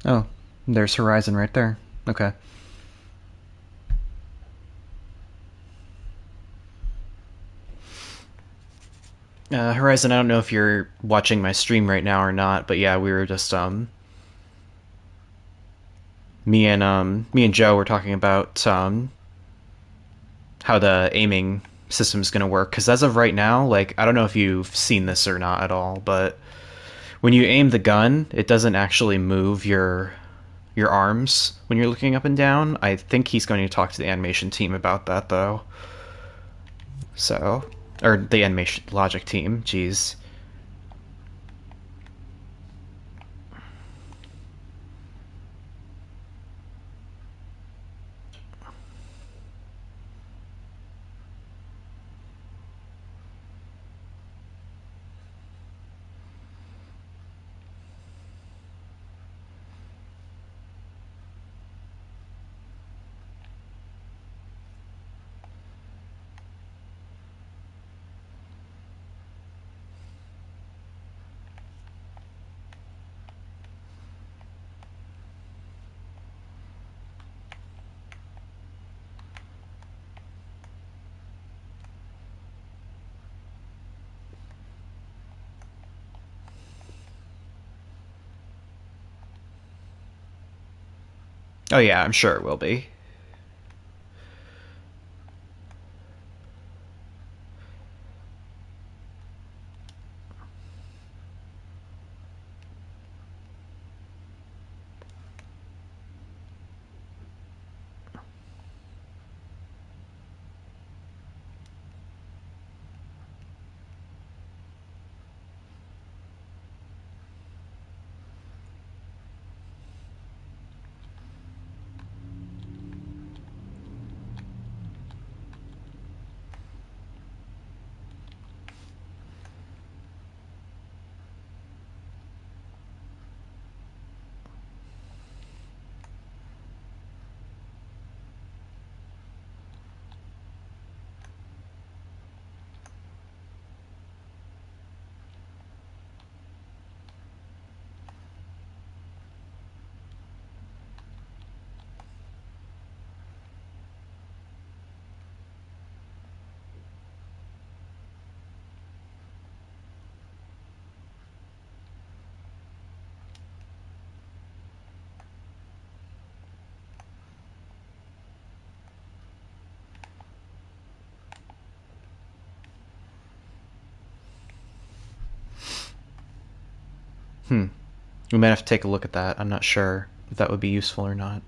oh, there's Horizon right there. Okay. Horizon, I don't know if you're watching my stream right now or not, but yeah, we were just me and Joe were talking about how the aiming system is going to work. Because as of right now, like I don't know if you've seen this or not at all, but when you aim the gun, it doesn't actually move your arms when you're looking up and down. I think he's going to talk to the animation team about that though. So, or the animation logic team. Jeez. Oh yeah, I'm sure it will be. Hmm. We might have to take a look at that. I'm not sure if that would be useful or not.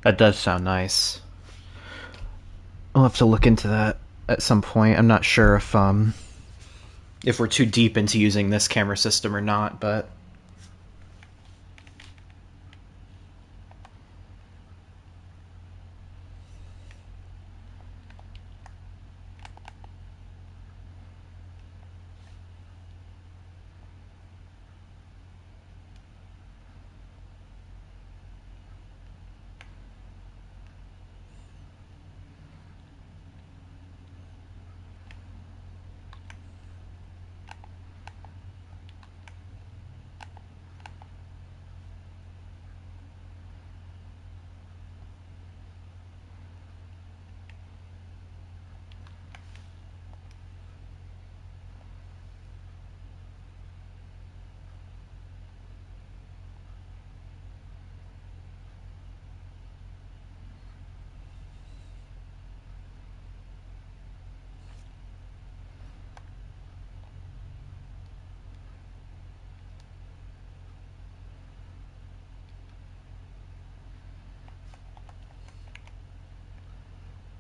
That does sound nice. I'll have to look into that at some point. I'm not sure if we're too deep into using this camera system or not, but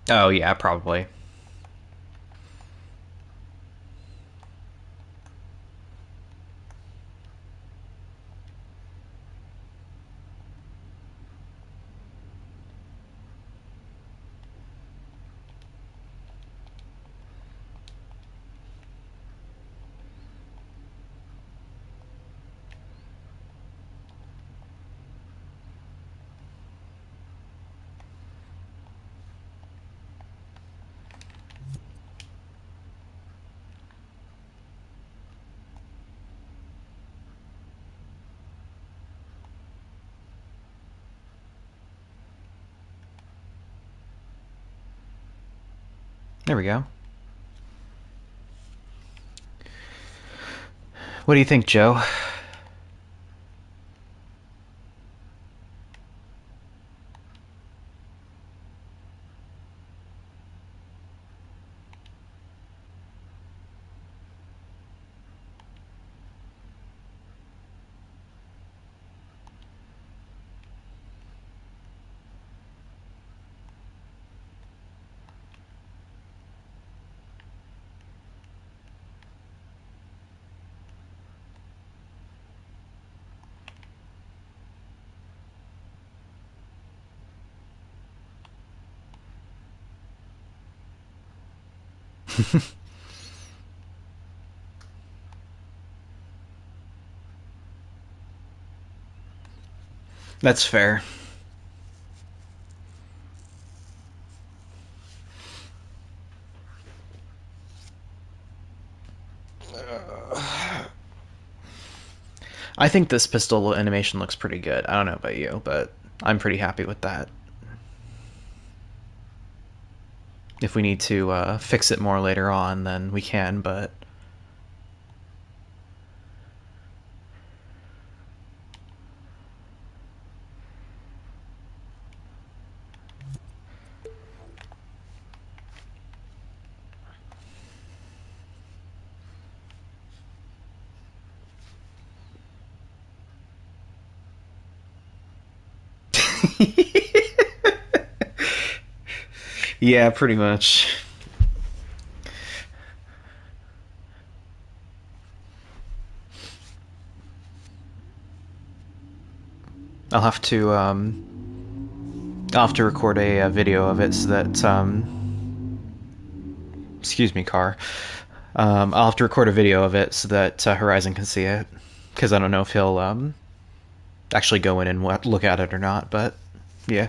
Oh yeah, probably. There we go. What do you think, Joe? That's fair. I think this pistol animation looks pretty good. I don't know about you, but I'm pretty happy with that. If we need to fix it more later on, then we can, but yeah, pretty much. I'll have to I'll have to record a video of it so that excuse me, car. I'll have to record a video of it so that Horizon can see it because I don't know if he'll actually go in and look at it or not. But yeah.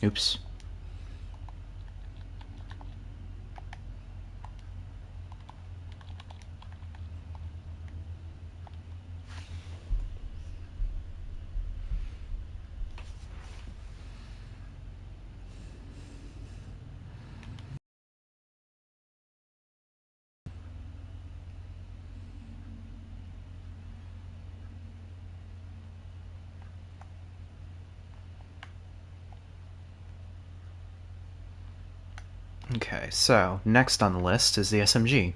Oops. Okay, so next on the list is the SMG.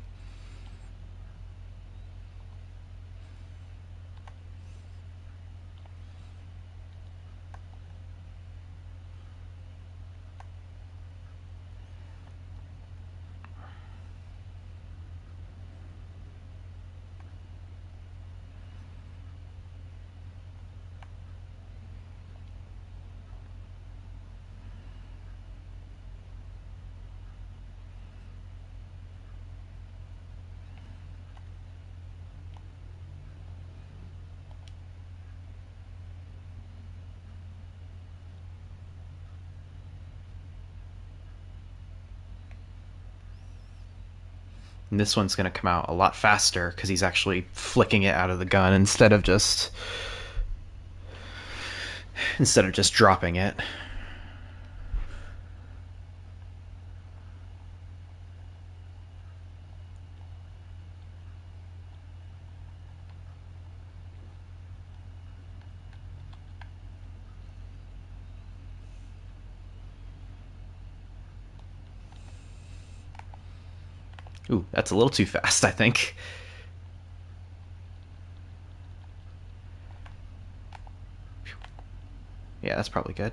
And this one's going to come out a lot faster because he's actually flicking it out of the gun instead of just dropping it. Ooh, that's a little too fast, I think. Yeah, that's probably good.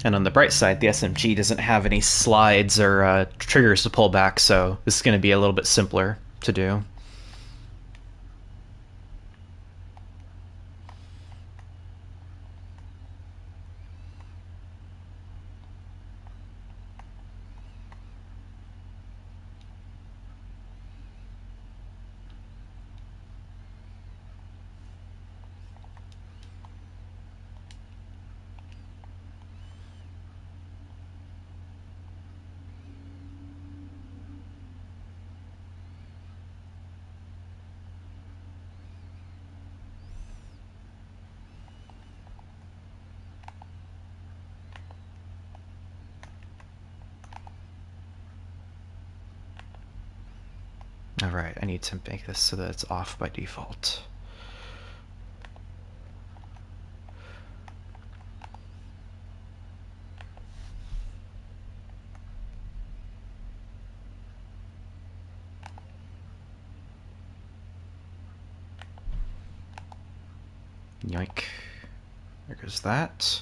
And on the bright side, the SMG doesn't have any slides or triggers to pull back, so this is going to be a little bit simpler to do. Alright, I need to make this so that it's off by default. Yoink. There goes that.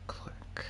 Click.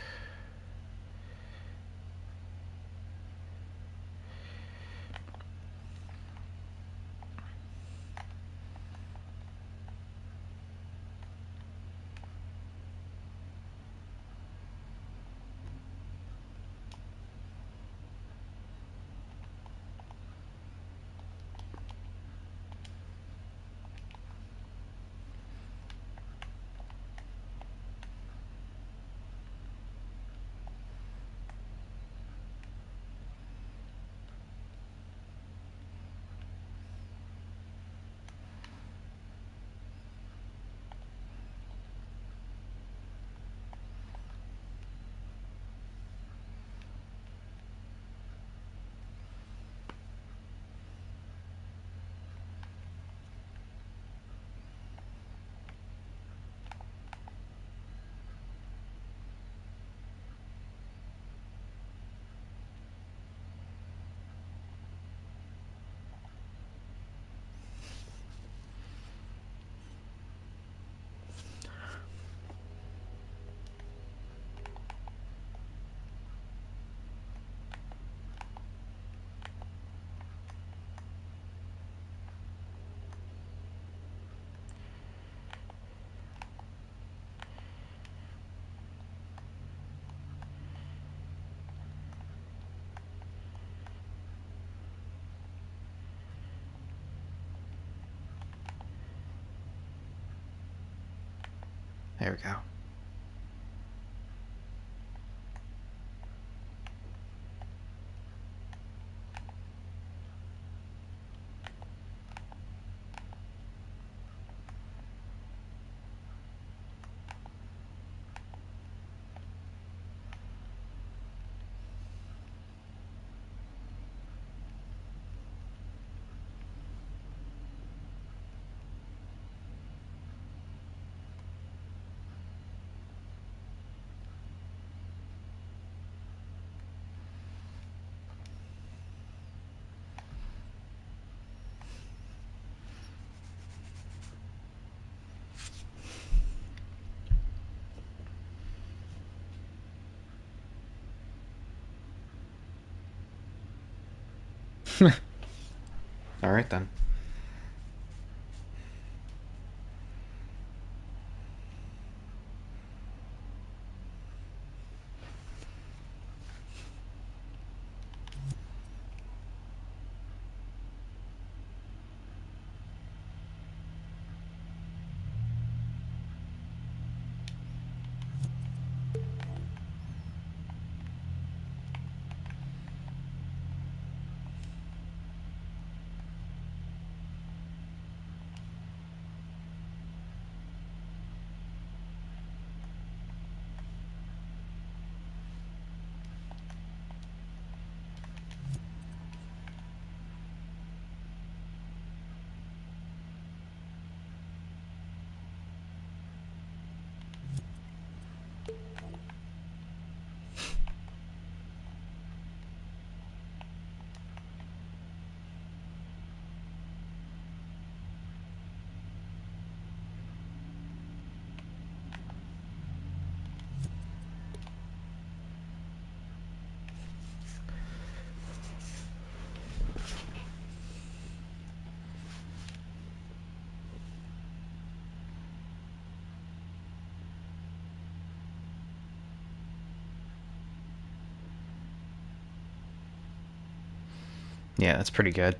There we go. Alright then. Yeah, that's pretty good.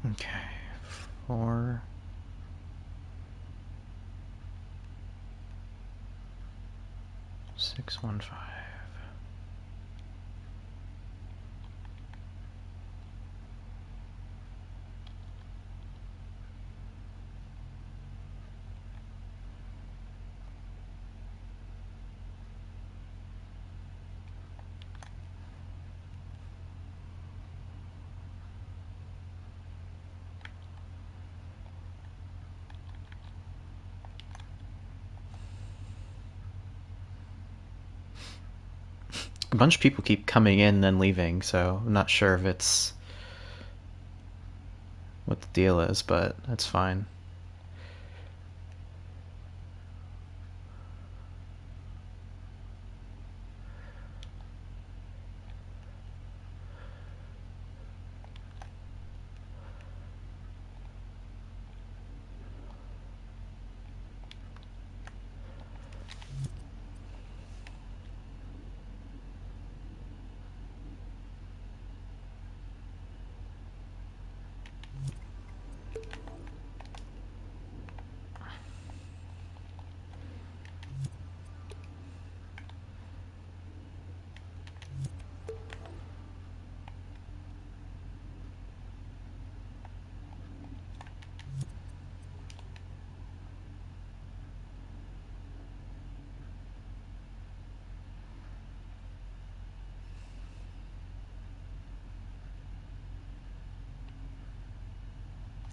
Okay, 4, 6, 1, 5. A bunch of people keep coming in and then leaving, so I'm not sure if it's what the deal is, but that's fine.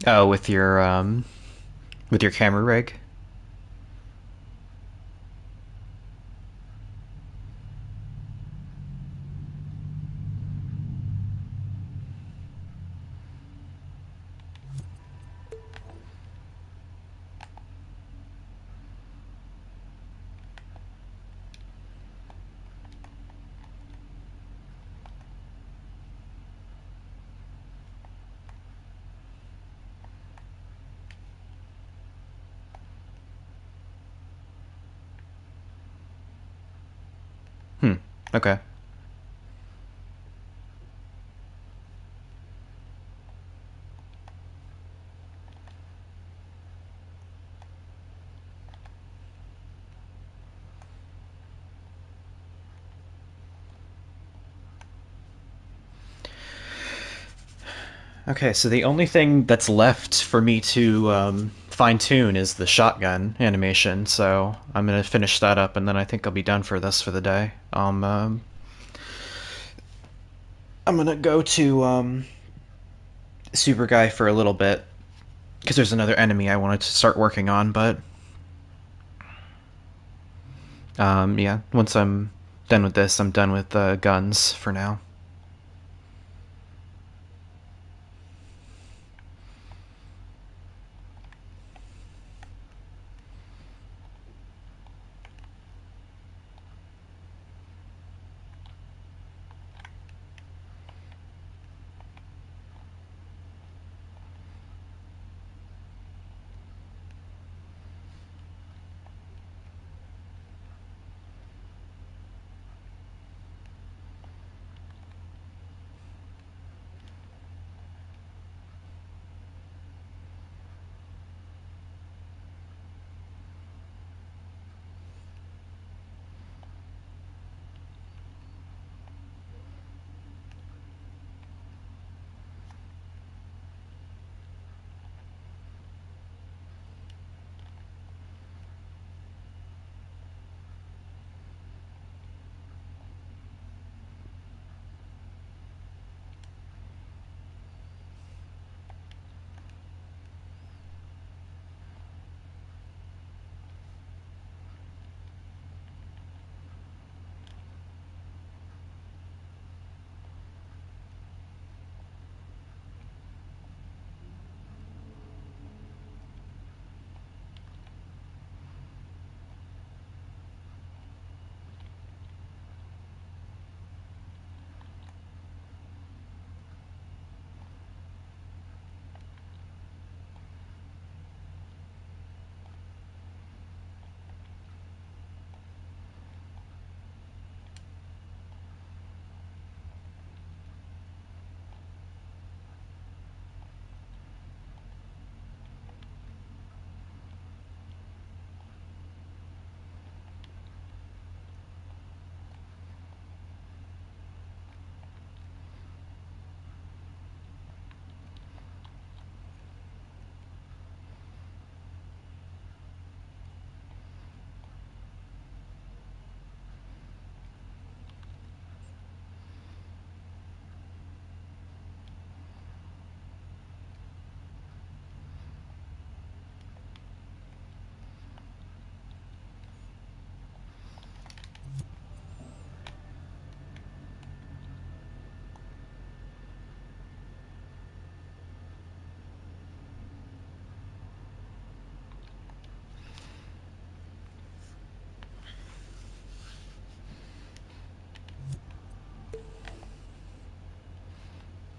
Oh, with your camera rig. Hmm. Okay. Okay, so the only thing that's left for me to fine tune is the shotgun animation. So I'm gonna finish that up, and then I think I'll be done for this for the day. I'm gonna go to Super Guy for a little bit because there's another enemy I wanted to start working on. But yeah, once I'm done with this, I'm done with guns for now.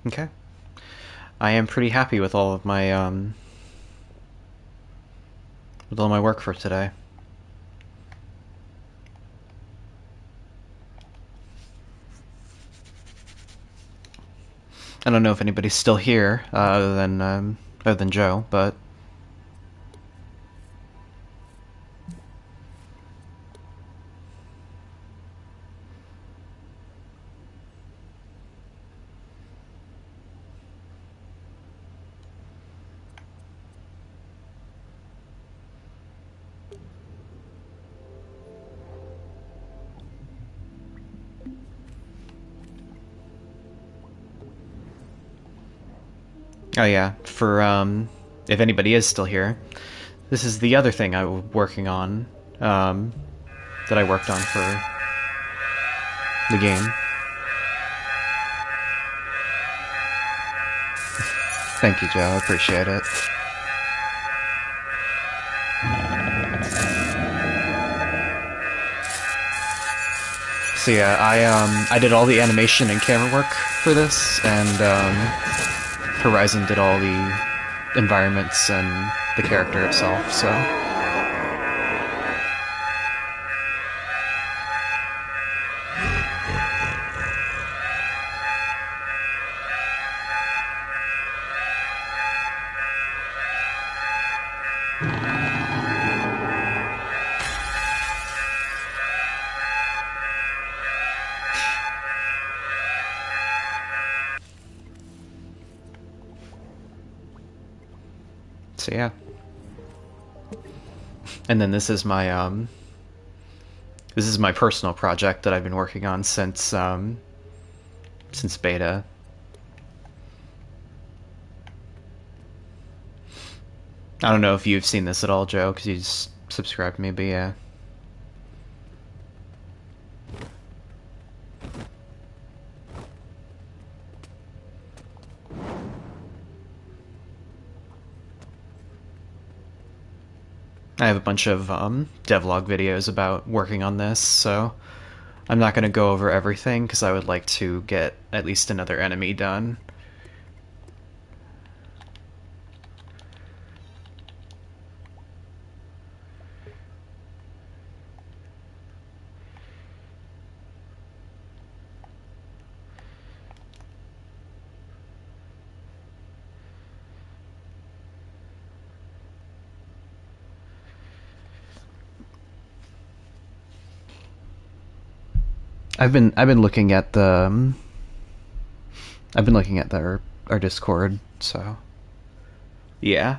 Okay. I am pretty happy with all of my with all my work for today. I don't know if anybody's still here other than Joe, but oh yeah, for if anybody is still here, this is the other thing I'm working on um, that I worked on for the game. Thank you, Joe. I appreciate it. So yeah, I did all the animation and camera work for this, and Horizon did all the environments and the character itself. So yeah, and then this is my personal project that I've been working on since beta. I don't know if you've seen this at all, Joe, because you just subscribed to me, but yeah. I have a bunch of devlog videos about working on this, so I'm not going to go over everything because I would like to get at least another enemy done. I've been looking at the I've been looking at our Discord, so yeah.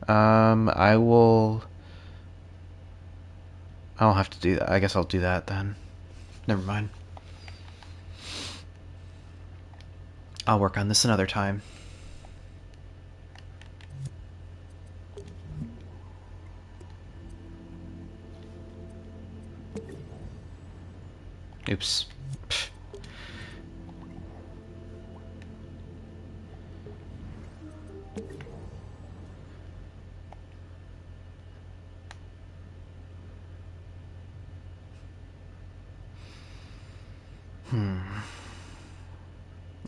I will. I'll have to do that. I guess I'll do that then. Never mind. I'll work on this another time. Oops.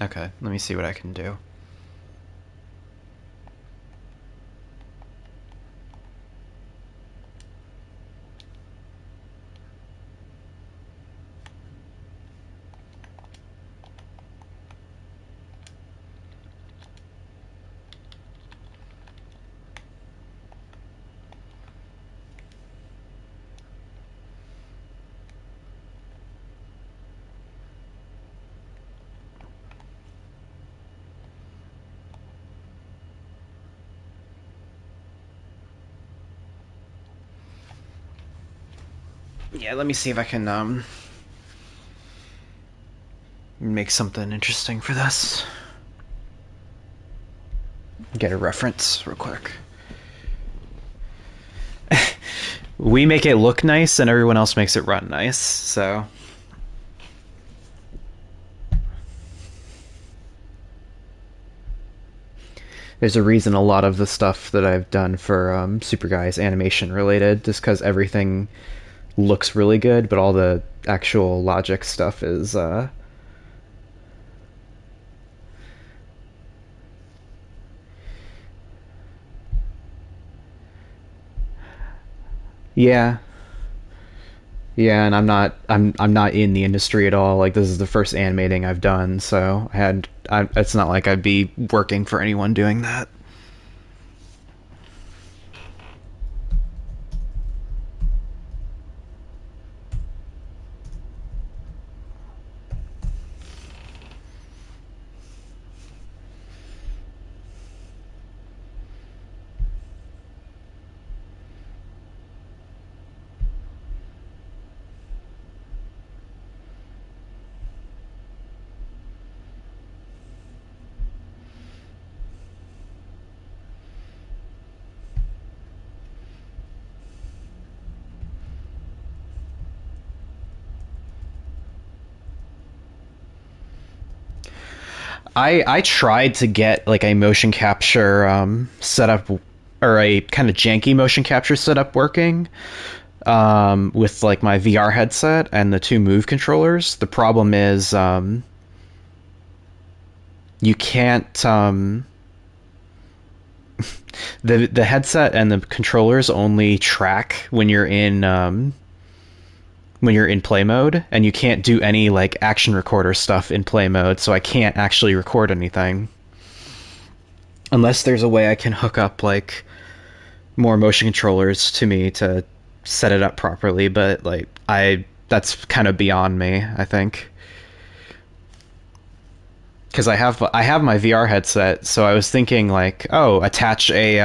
Okay, let me see what I can do. Yeah, let me see if I can make something interesting for this. Get a reference real quick. We make it look nice and everyone else makes it run nice, so there's a reason a lot of the stuff that I've done for Super Guy is animation related, just because everything looks really good, but all the actual logic stuff is yeah. Yeah, and I'm not in the industry at all. Like this is the first animating I've done, so it's not like I'd be working for anyone doing that. I tried to get like a motion capture setup or a kind of janky motion capture setup working with like my VR headset and the two Move controllers. The problem is you can't the headset and the controllers only track when you're in play mode, and you can't do any like action recorder stuff in play mode, so I can't actually record anything unless there's a way I can hook up like more motion controllers to me to set it up properly, but like I that's kind of beyond me, I think. Cuz I have my VR headset, so I was thinking like, oh, attach a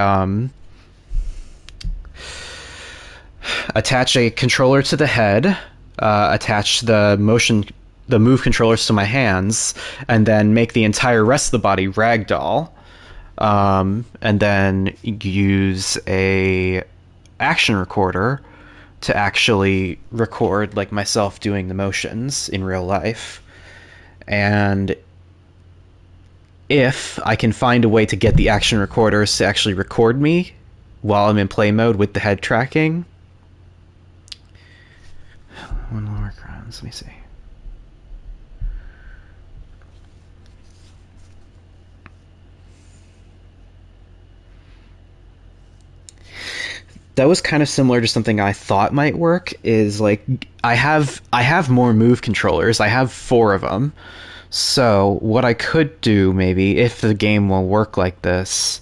controller to the head, attach the move controllers to my hands, and then make the entire rest of the body ragdoll, and then use a action recorder to actually record like myself doing the motions in real life. And if I can find a way to get the action recorders to actually record me while I'm in play mode with the head tracking, one more grounds. Let me see. That was kind of similar to something I thought might work. Is like I have more Move controllers. I have four of them. So what I could do maybe if the game will work like this,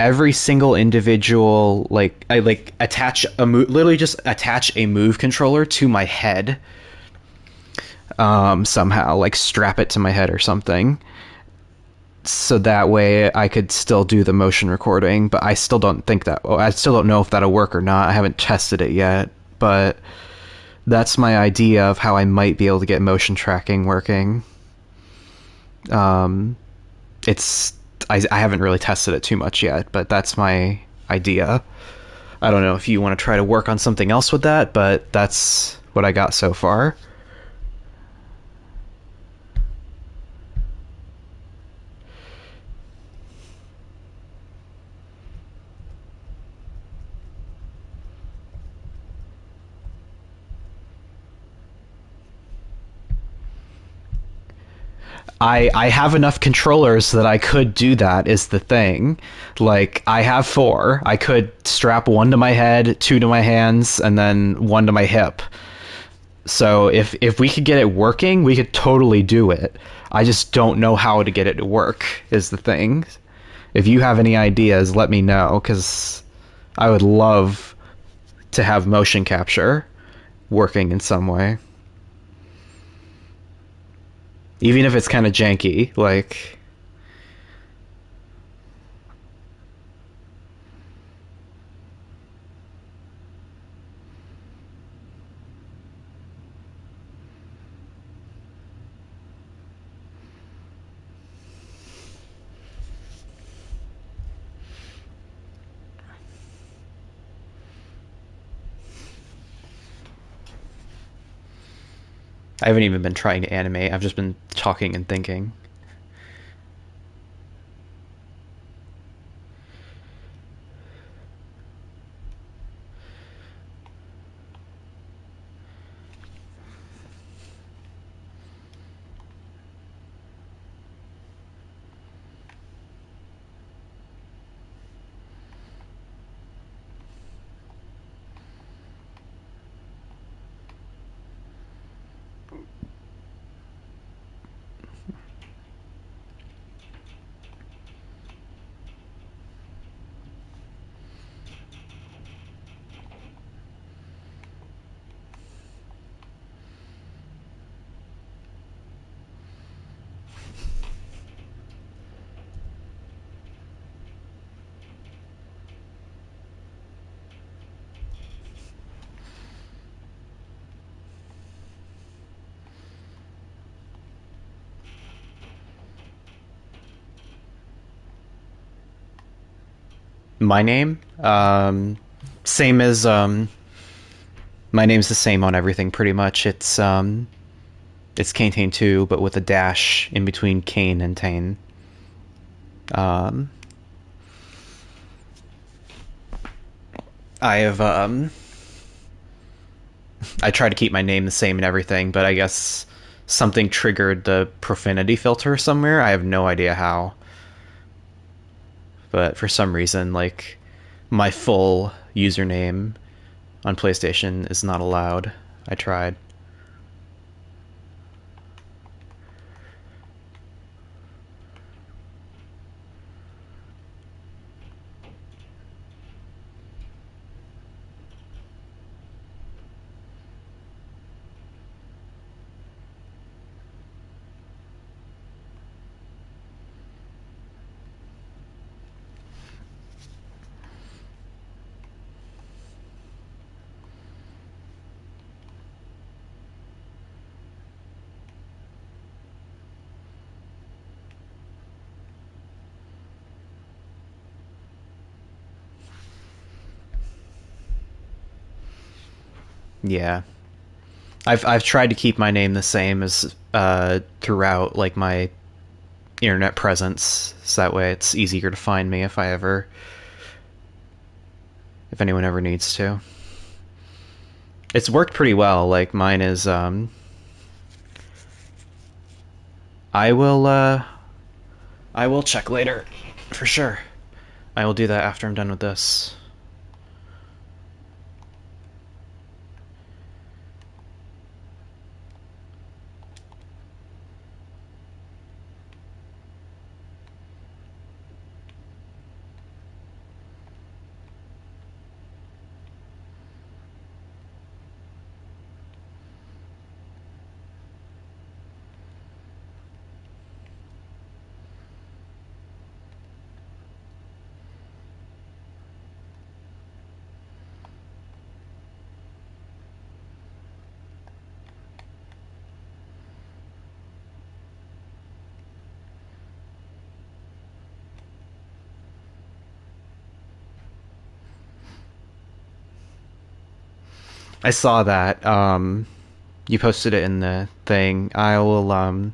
every single individual like I like attach a literally just attach a Move controller to my head, somehow like strap it to my head or something, so that way I could still do the motion recording. But I still don't think that, well, I still don't know if that'll work or not. I haven't tested it yet, but that's my idea of how I might be able to get motion tracking working. um it's I haven't really tested it too much yet, but that's my idea. I don't know if you want to try to work on something else with that, but that's what I got so far. I have enough controllers that I could do that, is the thing. Like I have four. I could strap one to my head, two to my hands, and then one to my hip. So if we could get it working, we could totally do it. I just don't know how to get it to work, is the thing. If you have any ideas, let me know, cuz I would love to have motion capture working in some way. Even if it's kind of janky, like I haven't even been trying to animate. I've just been talking and thinking. My name, same as my name's the same on everything pretty much. It's Kane Tane 2, but with a dash in between Kane and Tane. Um, I have I try to keep my name the same and everything, but I guess something triggered the profanity filter somewhere. I have no idea how, but for some reason, like my full username on PlayStation is not allowed. I tried. Yeah, I've tried to keep my name the same as throughout like my internet presence, so that way it's easier to find me if anyone ever needs to. It's worked pretty well. Like mine is I will I will check later for sure. I will do that after I'm done with this. I saw that. You posted it in the thing. I will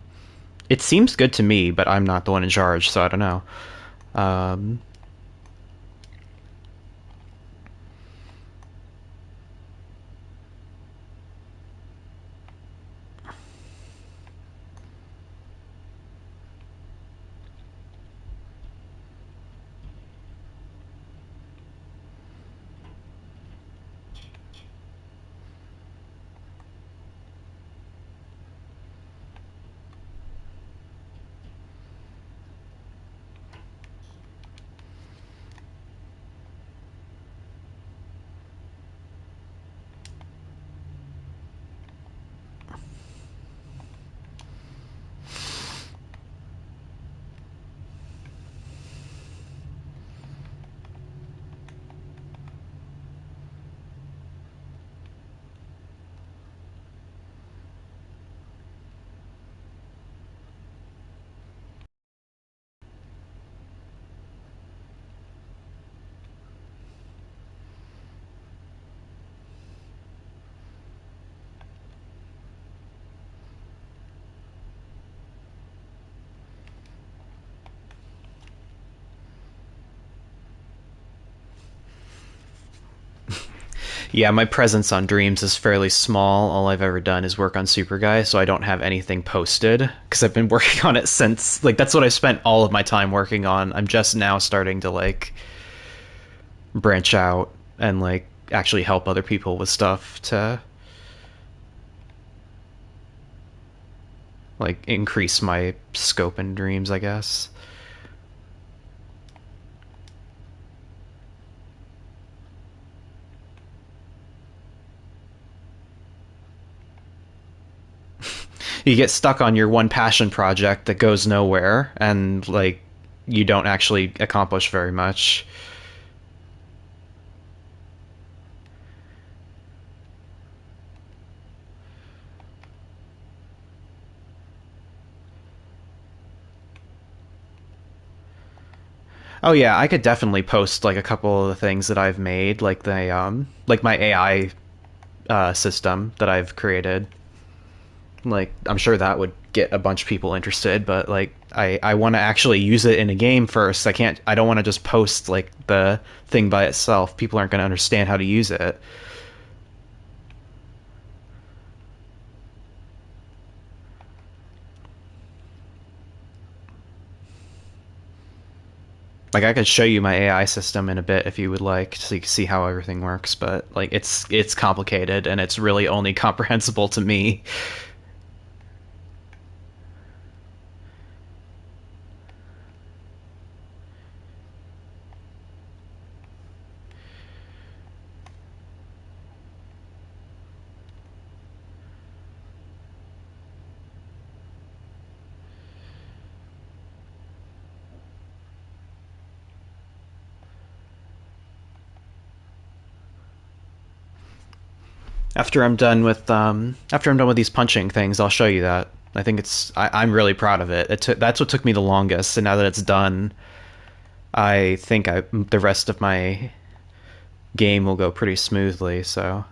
it seems good to me, but I'm not the one in charge, so I don't know. Um Yeah, my presence on Dreams is fairly small. All I've ever done is work on Super Guy, so I don't have anything posted because I've been working on it since like that's what I spent all of my time working on. I'm just now starting to like branch out and like actually help other people with stuff to like increase my scope in Dreams, I guess. You get stuck on your one passion project that goes nowhere and like you don't actually accomplish very much. Oh yeah, I could definitely post like a couple of the things that I've made, like my AI system that I've created. Like I'm sure that would get a bunch of people interested, but like I want to actually use it in a game first. I don't want to just post like the thing by itself. People aren't going to understand how to use it. Like I could show you my AI system in a bit if you would like, so you can see how everything works. But like it's complicated and it's really only comprehensible to me. After I'm done with these punching things, I'll show you that. I think I'm really proud of it. That's what took me the longest, and now that it's done, I think the rest of my game will go pretty smoothly. So,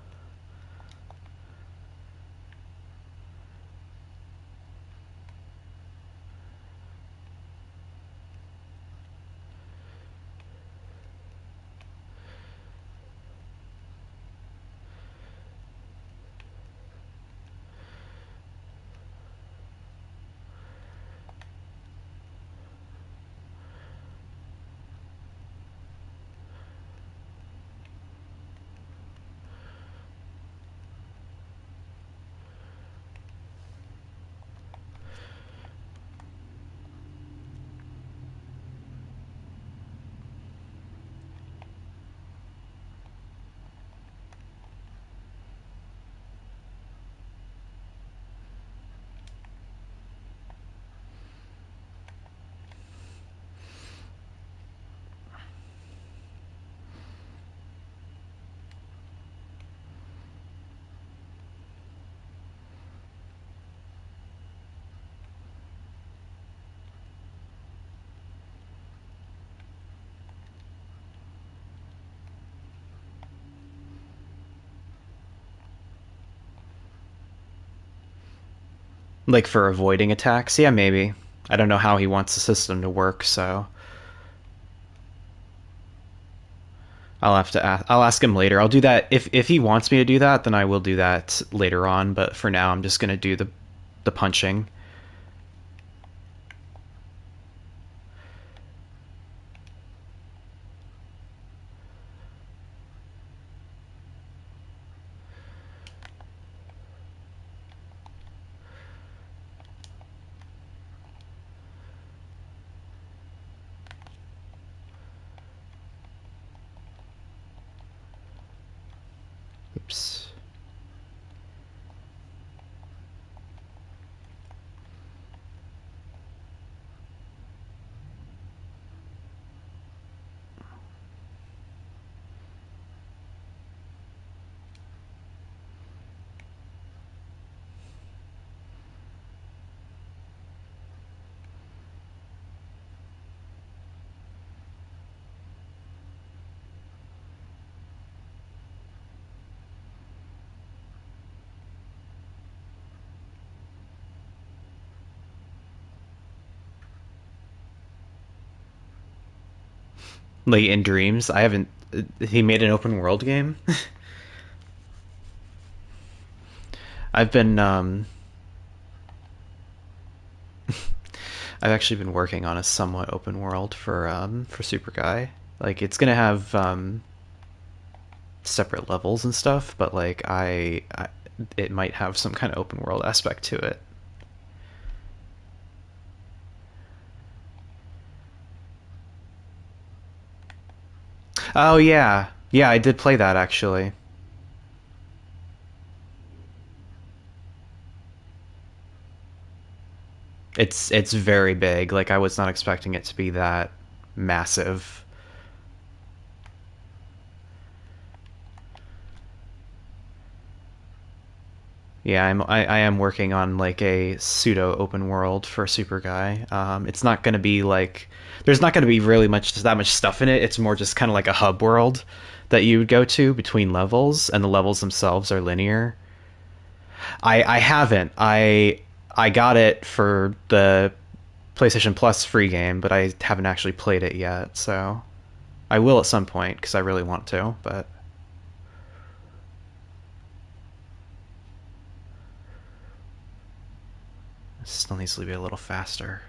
like for avoiding attacks, yeah, maybe. I don't know how he wants the system to work, so I'll ask him later. I'll do that if he wants me to do that, then I will do that later on. But for now, I'm just gonna do the punching. Oops. Like in Dreams, I haven't. He made an open world game. I've been I've actually been working on a somewhat open world for Super Guy. Like it's gonna have separate levels and stuff, but like it might have some kind of open world aspect to it. Oh yeah, yeah, I did play that actually. It's very big. Like I was not expecting it to be that massive. Yeah, I am working on like a pseudo open world for Super Guy. It's not going to be like there's not going to be really much that much stuff in it. It's more just kind of like a hub world that you would go to between levels, and the levels themselves are linear. I haven't. I got it for the PlayStation Plus free game, but I haven't actually played it yet. So I will at some point because I really want to. But it still needs to be a little faster.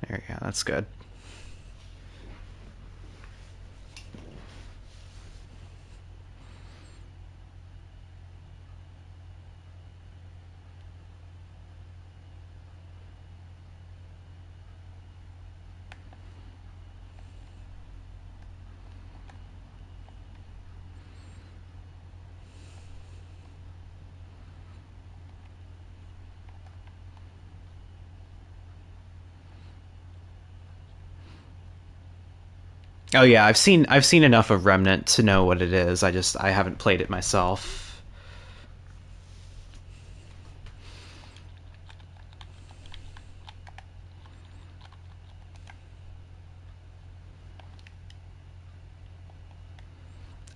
There you go. That's good. Oh yeah, I've seen enough of Remnant to know what it is. I haven't played it myself.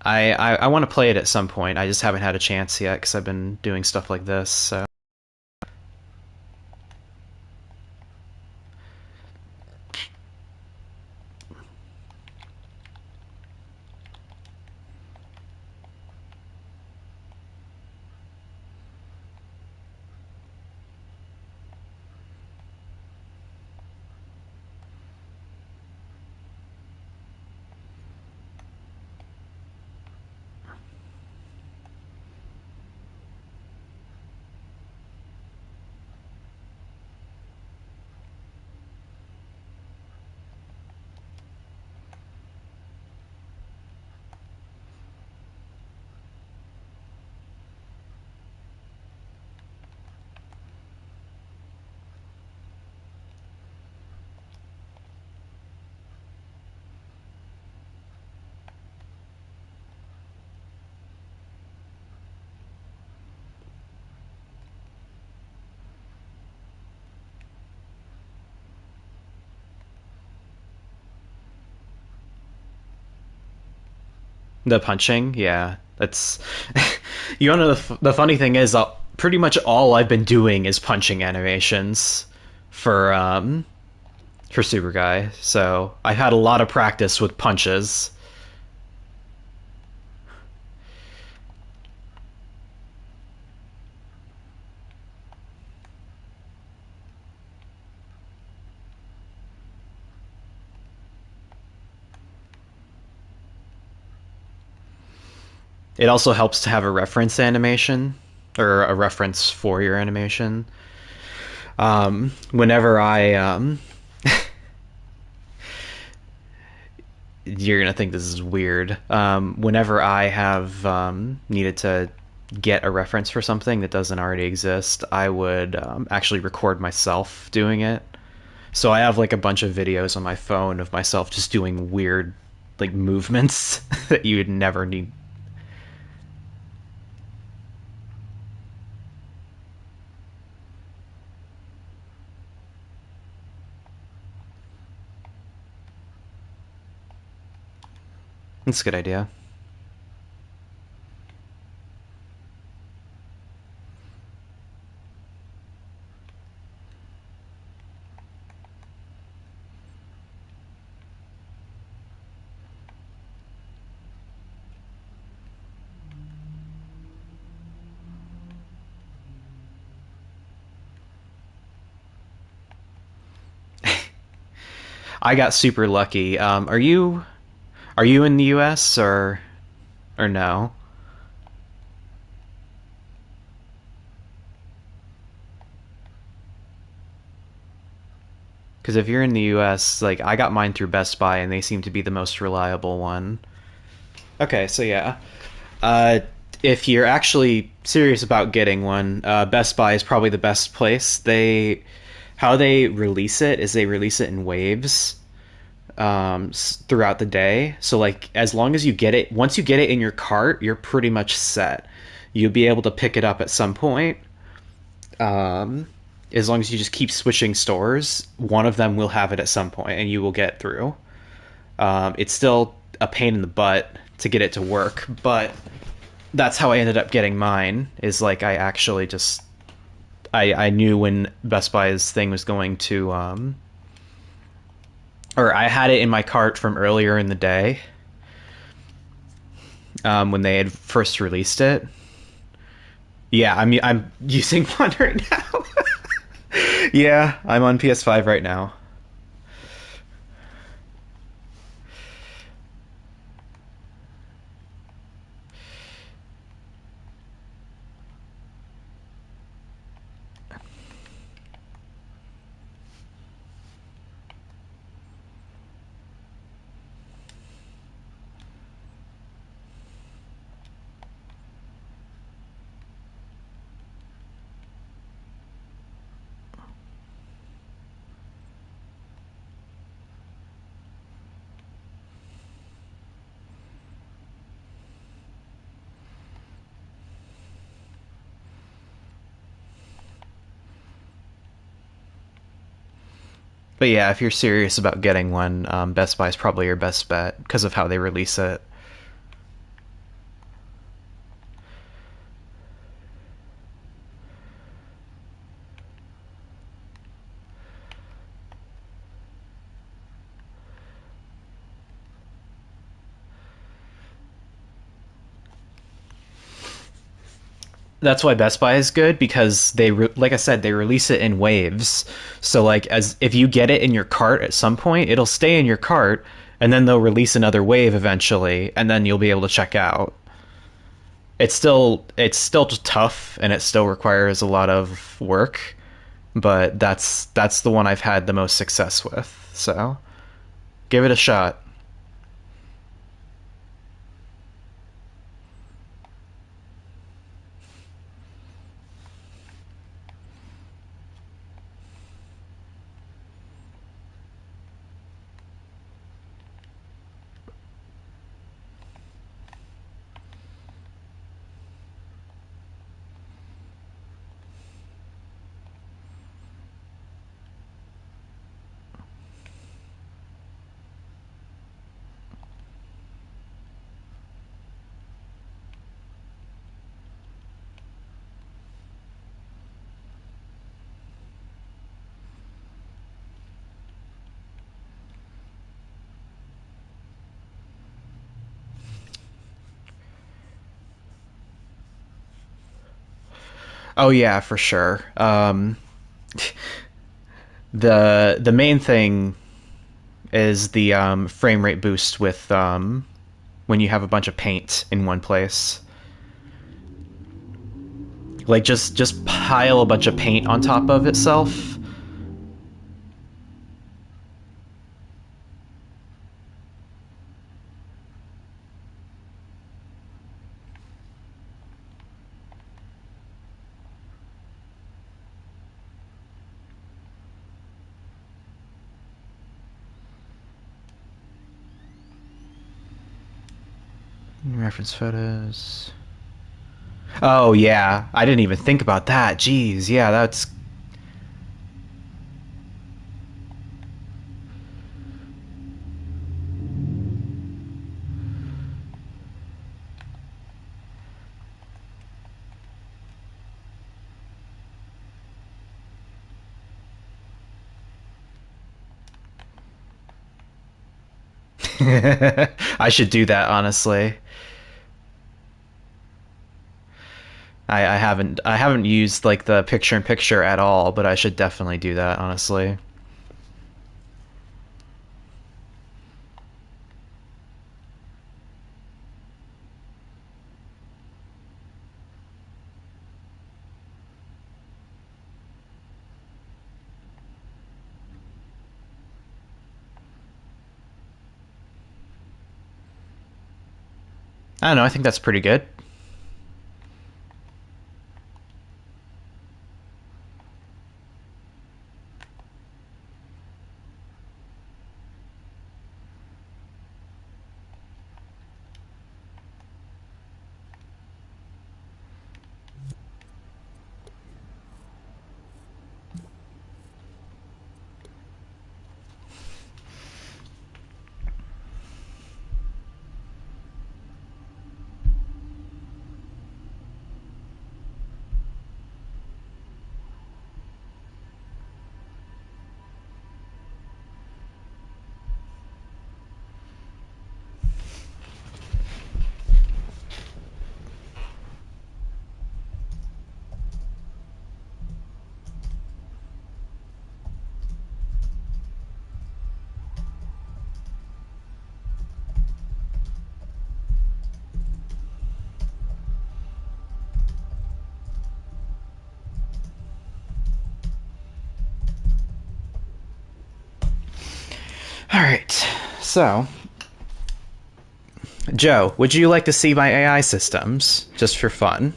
I want to play it at some point. I just haven't had a chance yet because I've been doing stuff like this. So the punching, yeah, that's you know the funny thing is, pretty much all I've been doing is punching animations for for Super Guy. So I've had a lot of practice with punches. It also helps to have a reference animation or a reference for your animation. Whenever you're gonna think this is weird. Whenever I have needed to get a reference for something that doesn't already exist, I would actually record myself doing it. So I have like a bunch of videos on my phone of myself just doing weird like movements that you would never need. It's a good idea. I got super lucky. Are you in the U.S. or no? Because if you're in the U.S., like I got mine through Best Buy, and they seem to be the most reliable one. Okay, so yeah, uh, if you're actually serious about getting one, Best Buy is probably the best place. How they release it is they release it in waves. throughout the day. So like as long as you get it, once you get it in your cart, you're pretty much set. You'll be able to pick it up at some point. Um, as long as you just keep switching stores, one of them will have it at some point, and you will get through. It's still a pain in the butt to get it to work, but that's how I ended up getting mine. Is like I actually just I knew when Best Buy's thing was going to or I had it in my cart from earlier in the day when they had first released it. Yeah, I'm using one right now. Yeah, I'm on PS5 right now. But yeah, if you're serious about getting one, Best Buy is probably your best bet because of how they release it. That's why Best Buy is good because like I said, they release it in waves. So like as if you get it in your cart at some point, it'll stay in your cart and then they'll release another wave eventually and then you'll be able to check out. It's still just tough and it still requires a lot of work, but that's the one I've had the most success with. So, give it a shot. Oh yeah, for sure. The main thing is the frame rate boost with when you have a bunch of paint in one place. Like just pile a bunch of paint on top of itself. Reference photos. Oh yeah, I didn't even think about that. Jeez, yeah, that's I should do that honestly. I haven't used like the picture in picture at all, but I should definitely do that honestly. I don't know. I think that's pretty good. So, Joe, would you like to see my AI systems, just for fun?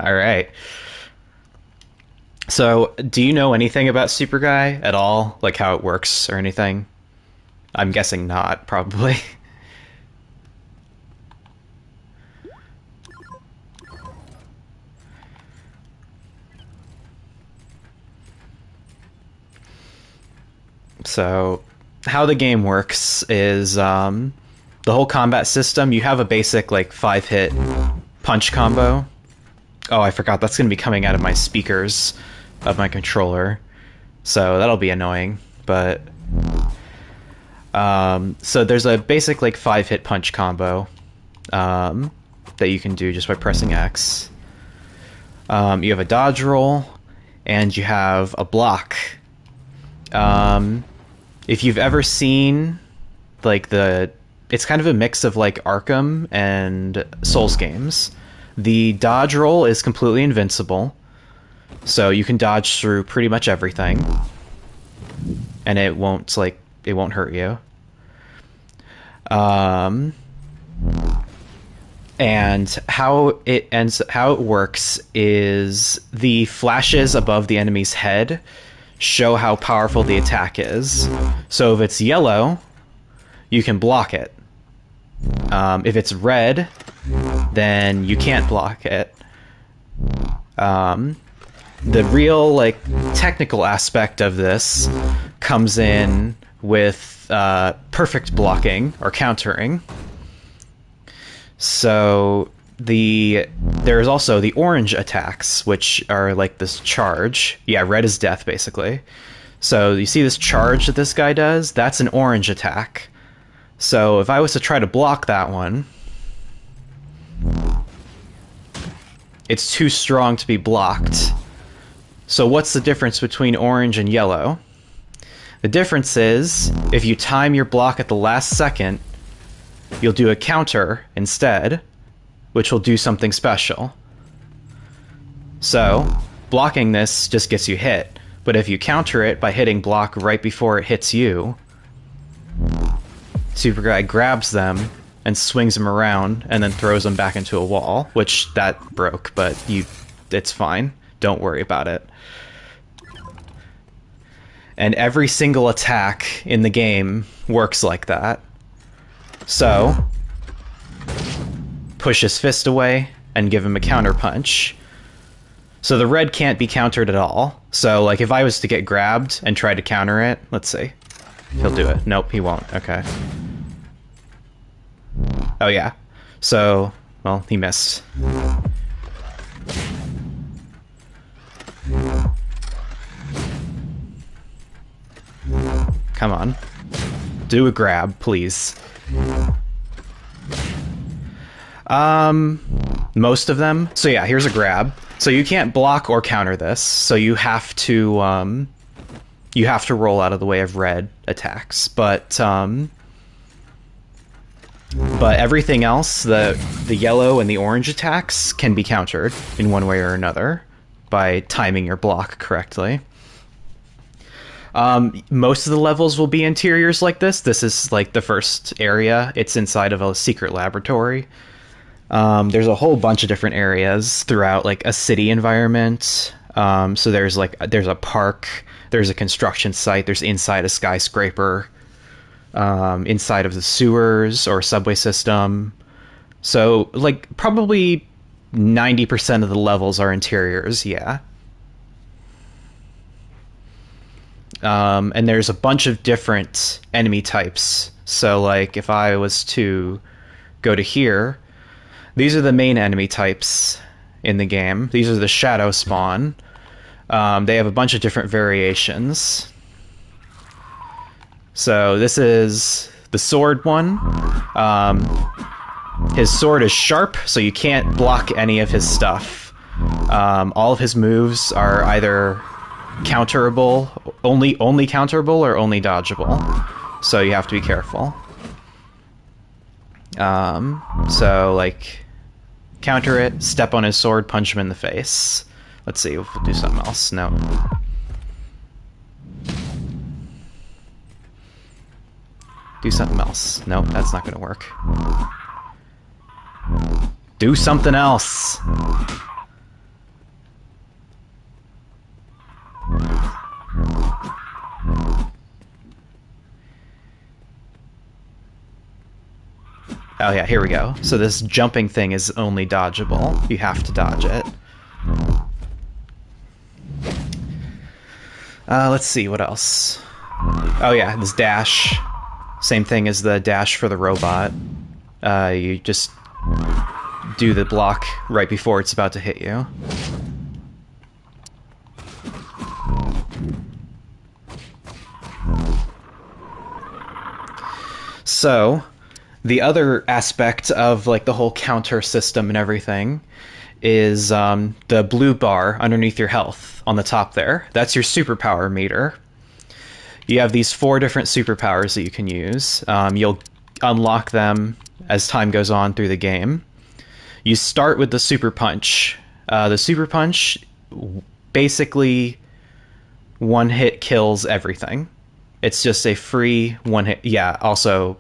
All right. So, do you know anything about Super Guy at all? Like how it works or anything? I'm guessing not, probably. So, how the game works is the whole combat system. You have a basic like 5-hit punch combo. Oh, I forgot that's going to be coming out of my speakers of my controller, so that'll be annoying. But so there's a basic like 5-hit punch combo that you can do just by pressing X. You have a dodge roll, and you have a block. If you've ever seen like it's kind of a mix of like Arkham and Souls games. The dodge roll is completely invincible, so you can dodge through pretty much everything, and it won't hurt you. And how it works is the flashes above the enemy's head show how powerful the attack is. So if it's yellow, you can block it. If it's red, then you can't block it. The real like technical aspect of this comes in with perfect blocking or countering. So there's also the orange attacks, which are like this charge. Yeah, red is death, basically. So you see this charge that this guy does? That's an orange attack. So if I was to try to block that one, it's too strong to be blocked. So what's the difference between orange and yellow? The difference is, if you time your block at the last second, you'll do a counter instead, which will do something special. So, blocking this just gets you hit, but if you counter it by hitting block right before it hits you, Super Guy grabs them and swings them around and then throws them back into a wall, which that broke, but it's fine. Don't worry about it. And every single attack in the game works like that. So, push his fist away and give him a counter punch. So the red can't be countered at all. So, like, if I was to get grabbed and try to counter it, let's see. He'll do it. Nope, he won't. Okay. Oh, yeah. So, well, he missed. Come on. Do a grab, please. Most of them. So yeah, here's a grab. So you can't block or counter this. So you have to roll out of the way of red attacks. But everything else, the yellow and the orange attacks can be countered in one way or another by timing your block correctly. Most of the levels will be interiors like this. This is like the first area. It's inside of a secret laboratory. There's a whole bunch of different areas throughout like a city environment. So there's a park, there's a construction site, there's inside a skyscraper, inside of the sewers or subway system. So like probably 90% of the levels are interiors, yeah. And there's a bunch of different enemy types. So like if I was to go to here, these are the main enemy types in the game. These are the shadow spawn. They have a bunch of different variations. So this is the sword one. His sword is sharp, so you can't block any of his stuff. All of his moves are either counterable, only counterable or only dodgeable. So you have to be careful. So like counter it, step on his sword, punch him in the face. Let's see if we'll do something else. No. Do something else. Nope, that's not gonna work. Do something else! Oh yeah, here we go. So this jumping thing is only dodgeable. You have to dodge it. Let's see, what else? Oh yeah, this dash. Same thing as the dash for the robot. You just do the block right before it's about to hit you. So, the other aspect of like the whole counter system and everything is the blue bar underneath your health on the top there. That's your superpower meter. You have these 4 different superpowers that you can use. You'll unlock them as time goes on through the game. You start with the Super Punch. The Super Punch basically one-hit kills everything. It's just a free one-hit... Yeah, also...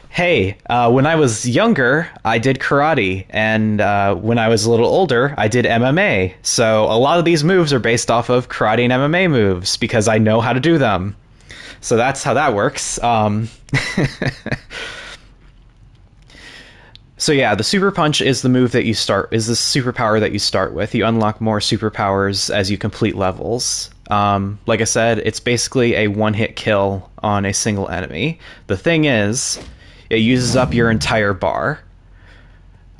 hey, when I was younger, I did karate, and when I was a little older, I did MMA. So a lot of these moves are based off of karate and MMA moves, because I know how to do them. So that's how that works. So yeah, the Super Punch is the move that you start, is the superpower that you start with. You unlock more superpowers as you complete levels. Like I said, it's basically a one-hit kill on a single enemy. The thing is, it uses up your entire bar.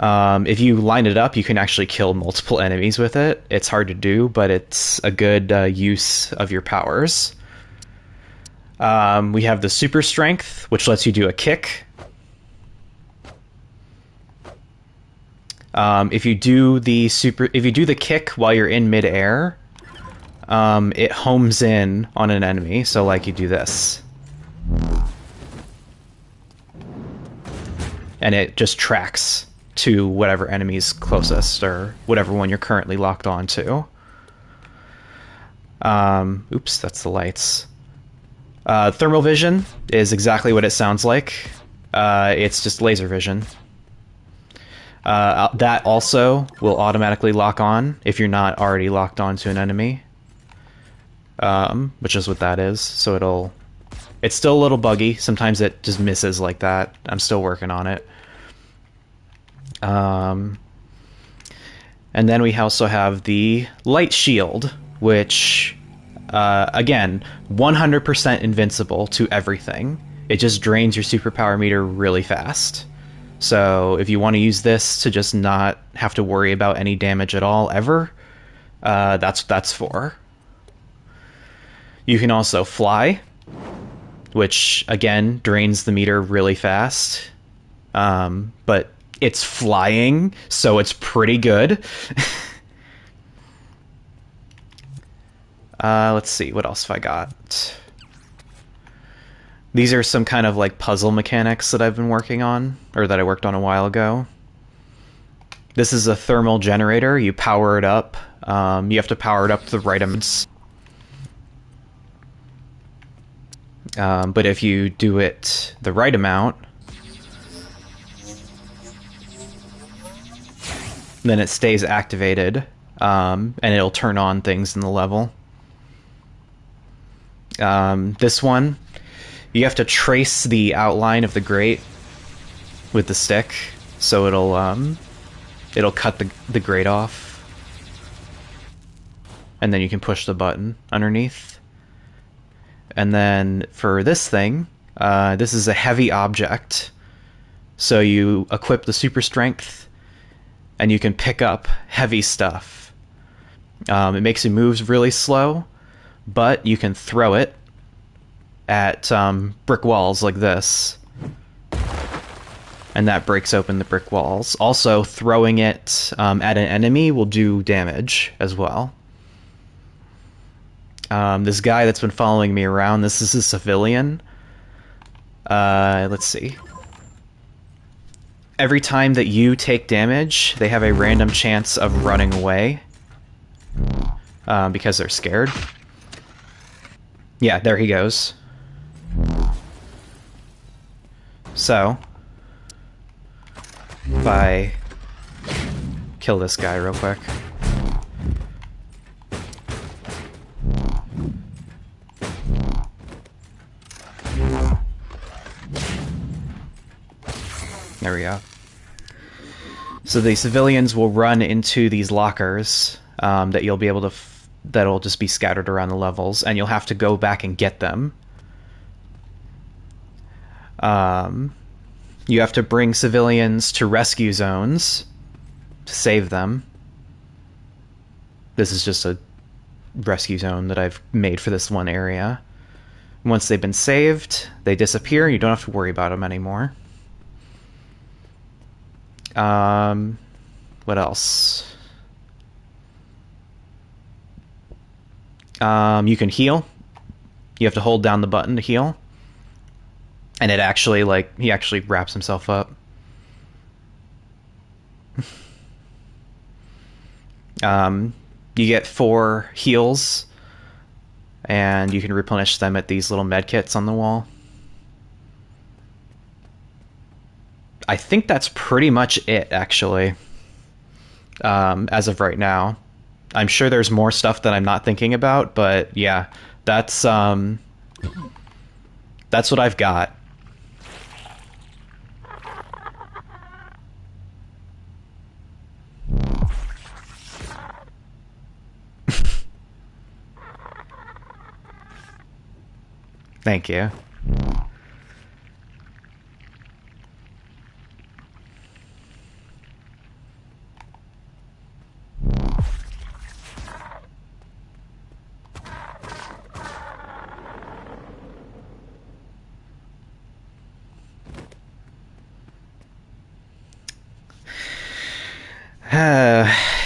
If you line it up, you can actually kill multiple enemies with it. It's hard to do, but it's a good use of your powers. We have the Super Strength, which lets you do a kick. If you do the kick while you're in midair, it homes in on an enemy. So like you do this. And it just tracks to whatever enemy's closest, or whatever one you're currently locked on to. Oops, that's the lights. Thermal vision is exactly what it sounds like. It's just laser vision. That also will automatically lock on if you're not already locked on to an enemy. Which is what that is. So it's still a little buggy. Sometimes it just misses like that. I'm still working on it. And then we also have the Light Shield, which, again, 100% invincible to everything. It just drains your superpower meter really fast. So if you want to use this to just not have to worry about any damage at all, ever, that's for. You can also fly, which, again, drains the meter really fast. But it's flying, so it's pretty good. Let's see, what else have I got? These are some kind of like puzzle mechanics that I've been working on, or that I worked on a while ago. This is a thermal generator. You power it up. You have to power it up to the right amounts. But if you do it the right amount, then it stays activated, and it'll turn on things in the level. This one, you have to trace the outline of the grate with the stick, so it'll cut the grate off, and then you can push the button underneath. And then for this thing, this is a heavy object, so you equip the Super Strength, and you can pick up heavy stuff. It makes your moves really slow, but you can throw it at brick walls like this, and that breaks open the brick walls. Also, throwing it at an enemy will do damage as well. This guy that's been following me around, this is a civilian. Let's see. Every time that you take damage, they have a random chance of running away. Because they're scared. Yeah, there he goes. So, if I kill this guy real quick. There we go. So the civilians will run into these lockers that you'll be able to... that'll just be scattered around the levels, and you'll have to go back and get them. You have to bring civilians to rescue zones to save them. This is just a rescue zone that I've made for this one area. Once they've been saved, they disappear, and you don't have to worry about them anymore. What else? You can heal. You have to hold down the button to heal. And it actually, like, he actually wraps himself up. You get 4 heals, and you can replenish them at these little med kits on the wall. I think that's pretty much it, actually, as of right now. I'm sure there's more stuff that I'm not thinking about, but yeah, that's what I've got. Thank you.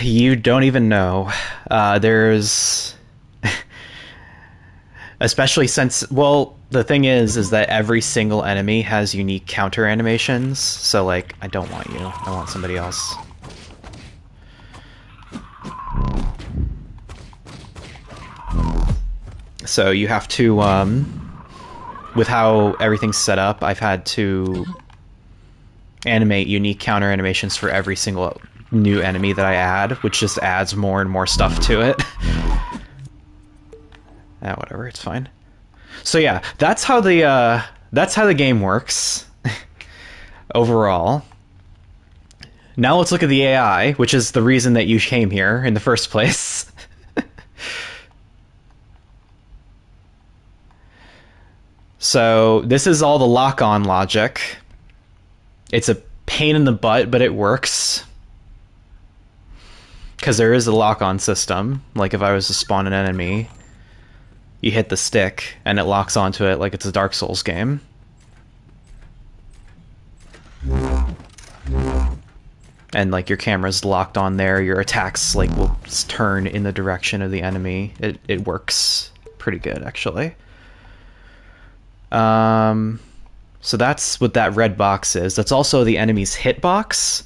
You don't even know. There's... Especially since... Well, the thing is that every single enemy has unique counter animations. So, like, I don't want you. I want somebody else. So you have to, with how everything's set up, I've had to animate unique counter animations for every single new enemy that I add, which just adds more and more stuff to it. Whatever, it's fine. So yeah, that's how the game works overall. Now let's look at the AI, which is the reason that you came here in the first place. So this is all the lock-on logic. It's a pain in the butt, but it works. Because there is a lock-on system. Like if I was to spawn an enemy, you hit the stick and it locks onto it like it's a Dark Souls game. And like your camera's locked on there, your attacks like will turn in the direction of the enemy. It works pretty good, actually. So that's what that red box is. That's also the enemy's hitbox.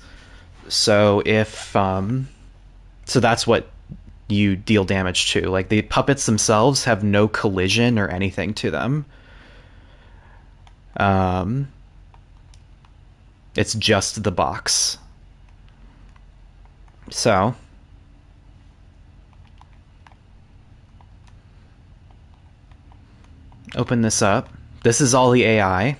So if so that's what you deal damage to. Like the puppets themselves have no collision or anything to them. It's just the box. So open this up. This is all the AI.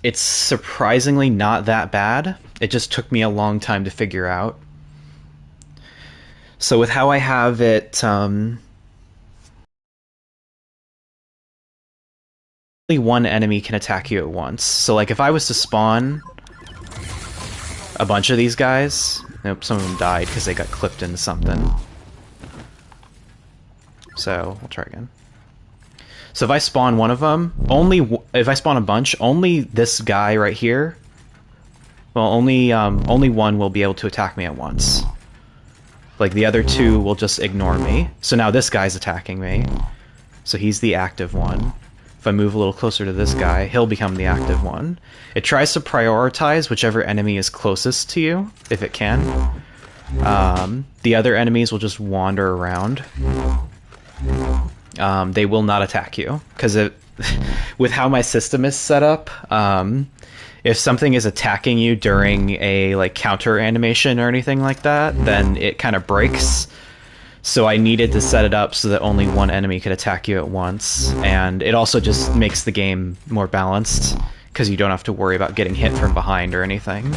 It's surprisingly not that bad. It just took me a long time to figure out. So with how I have it, only one enemy can attack you at once. So like if I was to spawn a bunch of these guys, nope, some of them died because they got clipped into something. So we'll try again. So if I spawn one of them, if I spawn a bunch, only this guy right here, well, only one will be able to attack me at once. Like, the other two will just ignore me. So now this guy's attacking me. So he's the active one. If I move a little closer to this guy, he'll become the active one. It tries to prioritize whichever enemy is closest to you, if it can. The other enemies will just wander around. They will not attack you, because with how my system is set up, if something is attacking you during a like counter animation or anything like that, then it kind of breaks. So I needed to set it up so that only one enemy could attack you at once, and it also just makes the game more balanced because you don't have to worry about getting hit from behind or anything.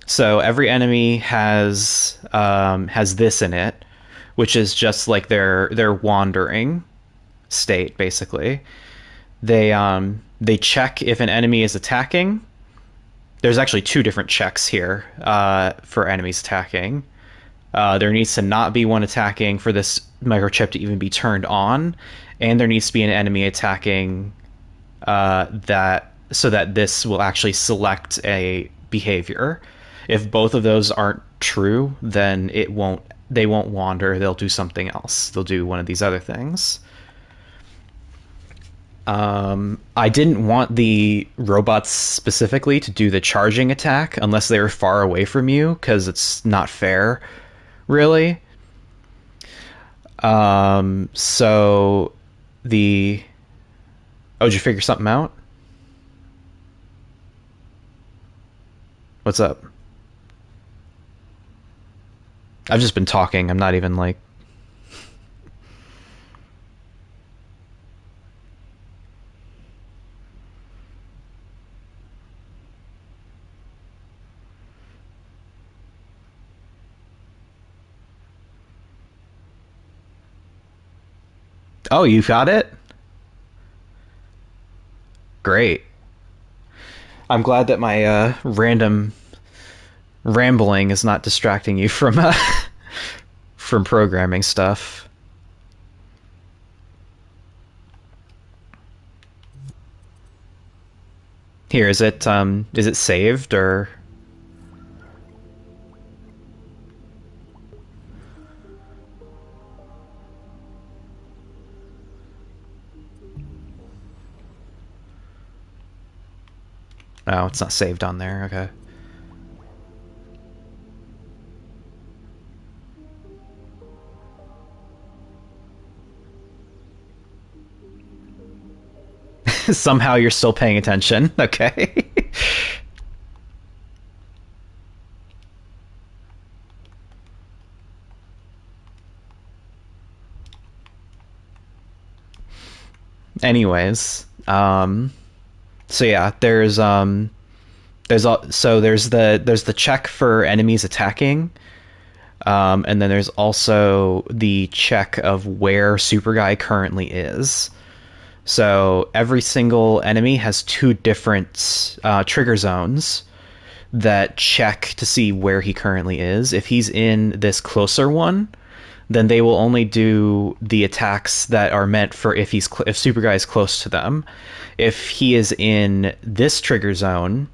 So every enemy has this in it, which is just like their wandering state, basically. They check if an enemy is attacking. There's actually two different checks here for enemies attacking. There needs to not be one attacking for this microchip to even be turned on, and there needs to be an enemy attacking so that this will actually select a behavior. If both of those aren't true, then they won't wander. They'll do something else. They'll do one of these other things. I didn't want the robots specifically to do the charging attack unless they were far away from you, because it's not fair, really. So the... Oh, did you figure something out? What's up? I've just been talking. I'm not even like... Oh, you got it? Great. I'm glad that my random rambling is not distracting you from from programming stuff. Here, is it saved or... Oh, it's not saved on there. Okay. Somehow you're still paying attention. Okay. Anyways, so yeah, there's the check for enemies attacking, and then there's also the check of where Super Guy currently is. So every single enemy has two different trigger zones that check to see where he currently is. If he's in this closer one, then they will only do the attacks that are meant for if Super Guy is close to them. If he is in this trigger zone,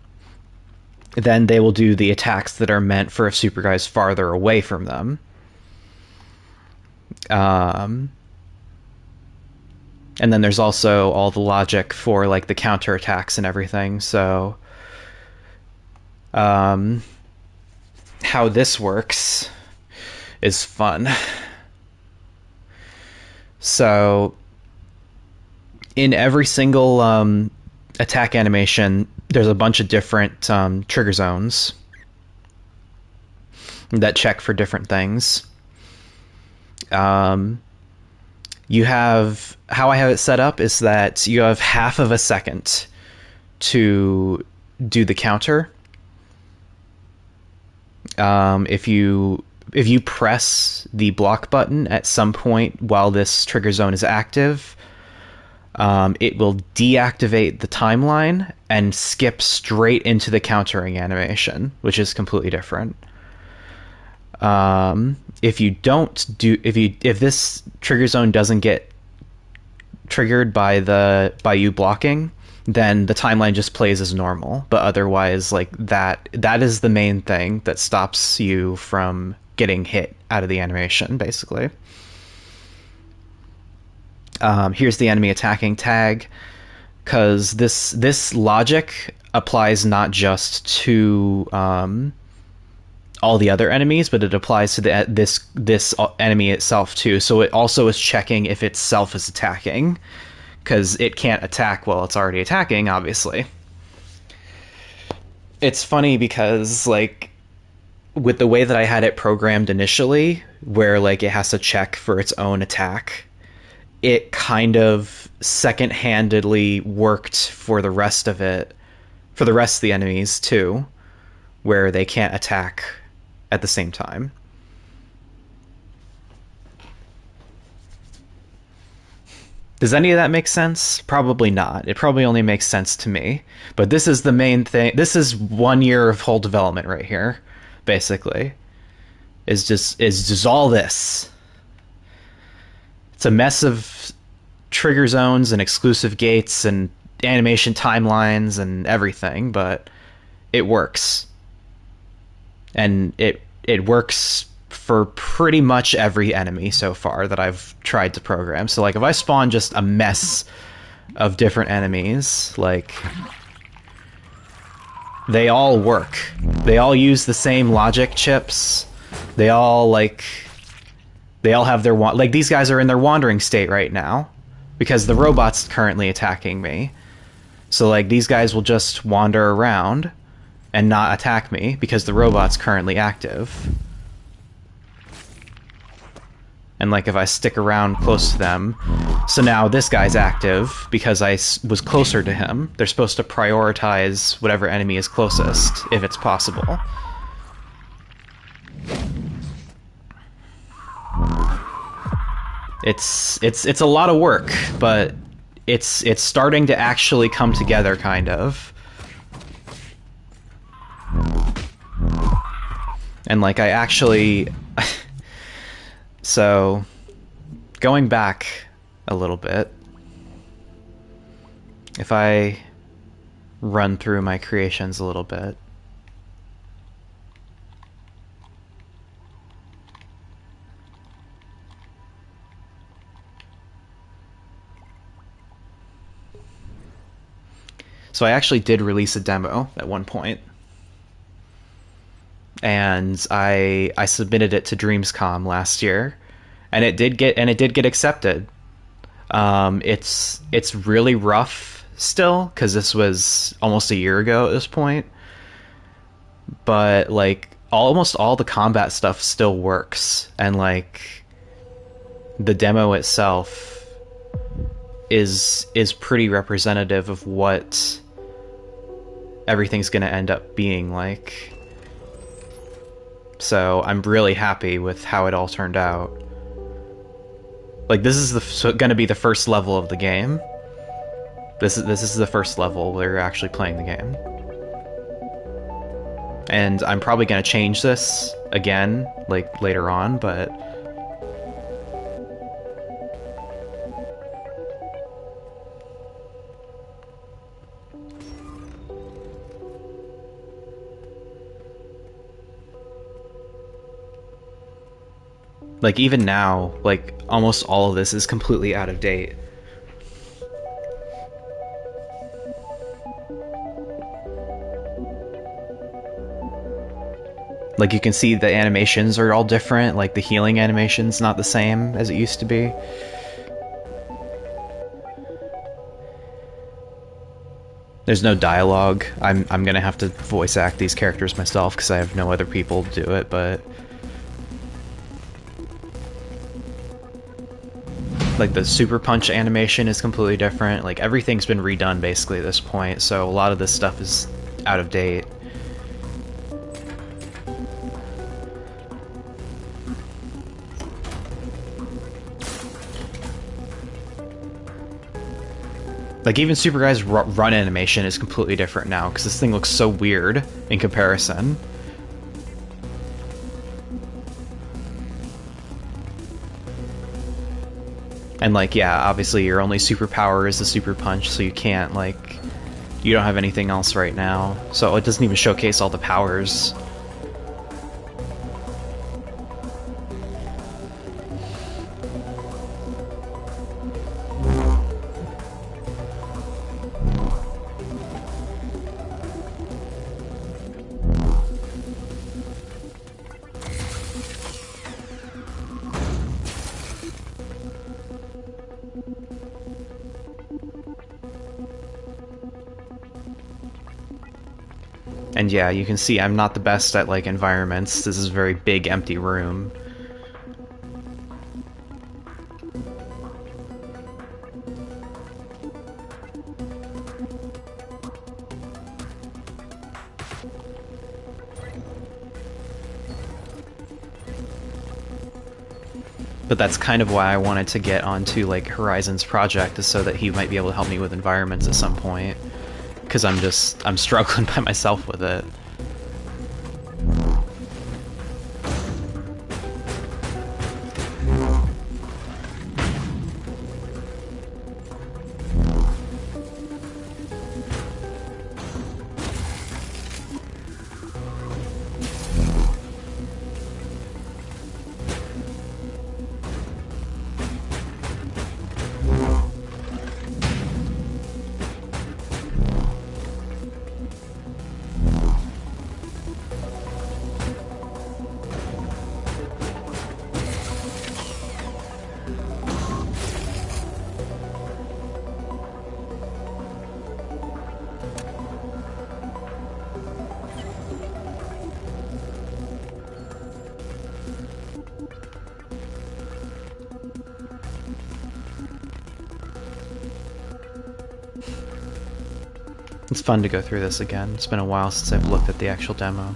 then they will do the attacks that are meant for if Super Guy is farther away from them. And then there's also all the logic for like the counter attacks and everything. So how this works is fun. So in every single attack animation, there's a bunch of different trigger zones that check for different things. You have... How I have it set up is that you have half of a second to do the counter. If you press the block button at some point while this trigger zone is active, it will deactivate the timeline and skip straight into the animation, which is completely different. If this trigger zone doesn't get triggered by you blocking, then the timeline just plays as normal. But otherwise, like that is the main thing that stops you from getting hit out of the animation, basically. Here's the enemy attacking tag, because this logic applies not just to all the other enemies, but it applies to this enemy itself too. So it also is checking if itself is attacking, because it can't attack while it's already attacking, obviously. It's funny because, like, with the way that I had it programmed initially, where like it has to check for its own attack, it kind of second-handedly worked for the rest of it, for the rest of the enemies too, where they can't attack at the same time. Does any of that make sense? Probably not. It probably only makes sense to me. But this is the main thing. This is 1 year of whole development right here, basically. Is just all this. It's a mess of trigger zones and exclusive gates and animation timelines and everything, but it works. And it works for pretty much every enemy so far that I've tried to program. So like if I spawn just a mess of different enemies, like they all work. They all use the same logic chips. They all have their like these guys are in their wandering state right now because the robot's currently attacking me. So like these guys will just wander around and not attack me because the robot's currently active. And like if I stick around close to them, so now this guy's active because I was closer to him. They're supposed to prioritize whatever enemy is closest if it's possible. It's a lot of work, but it's starting to actually come together, kind of. And like I actually so going back a little bit, if I run through my creations a little bit, so I actually did release a demo at one point, and I submitted it to Dreamscom last year, and it did get accepted. It's really rough still because this was almost a year ago at this point, but like almost all the combat stuff still works, and like the demo itself is pretty representative of what everything's going to end up being like. So I'm really happy with how it all turned out. Like this is going to be the first level of the game. This is the first level where you're actually playing the game. And I'm probably going to change this again like later on, but like even now, like almost all of this is completely out of date. Like you can see the animations are all different, like the healing animation's not the same as it used to be. There's no dialogue. I'm gonna have to voice act these characters myself because I have no other people to do it, but like the super punch animation is completely different. Like everything's been redone basically at this point, so a lot of this stuff is out of date. Like even Super Guy's run animation is completely different now because this thing looks so weird in comparison. And like, yeah, obviously your only superpower is the super punch, so you can't like you don't have anything else right now, so it doesn't even showcase all the powers. And yeah, you can see I'm not the best at, like, environments. This is a very big, empty room. But that's kind of why I wanted to get onto, like, Horizon's project, is so that he might be able to help me with environments at some point. Because I'm struggling by myself with it. It's fun to go through this again. It's been a while since I've looked at the actual demo.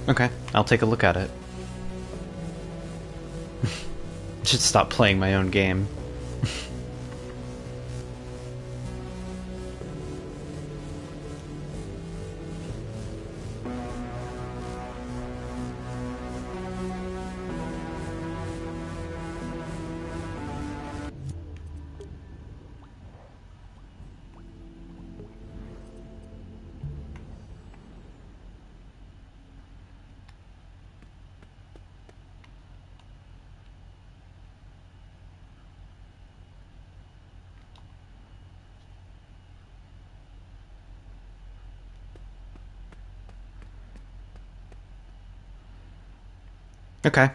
Okay, I'll take a look at it. Should stop playing my own game. Okay.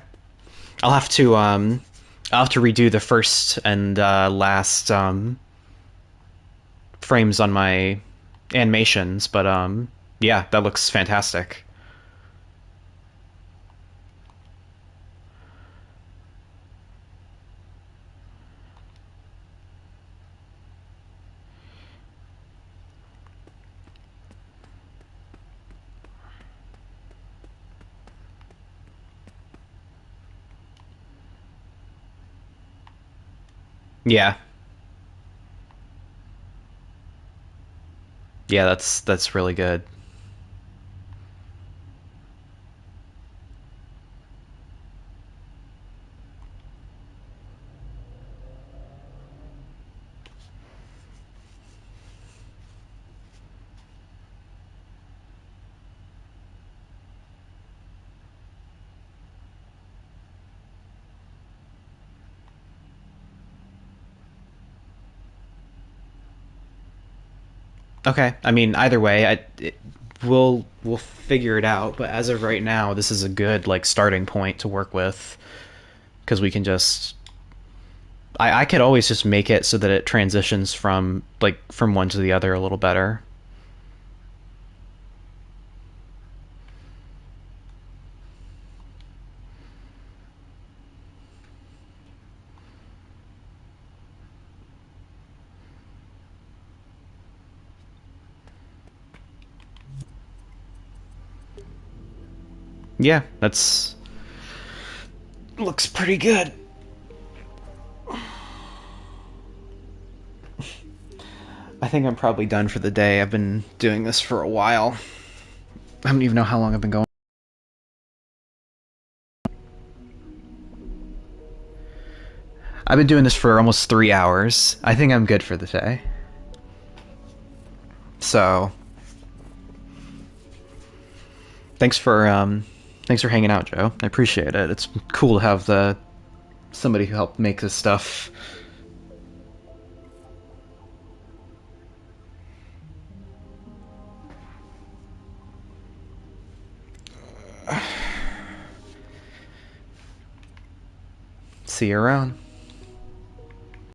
I'll have to I'll have to redo the first and last frames on my animations, but yeah, that looks fantastic. Yeah. Yeah, that's really good. Okay. I mean, either way, we'll figure it out, but as of right now, this is a good like starting point to work with because we can just I could always just make it so that it transitions from like from one to the other a little better. Yeah, that's looks pretty good. I think I'm probably done for the day. I've been doing this for a while. I don't even know how long I've been going. I've been doing this for almost 3 hours. I think I'm good for the day. So thanks for hanging out, Joe. I appreciate it. It's cool to have the somebody who helped make this stuff. See you around.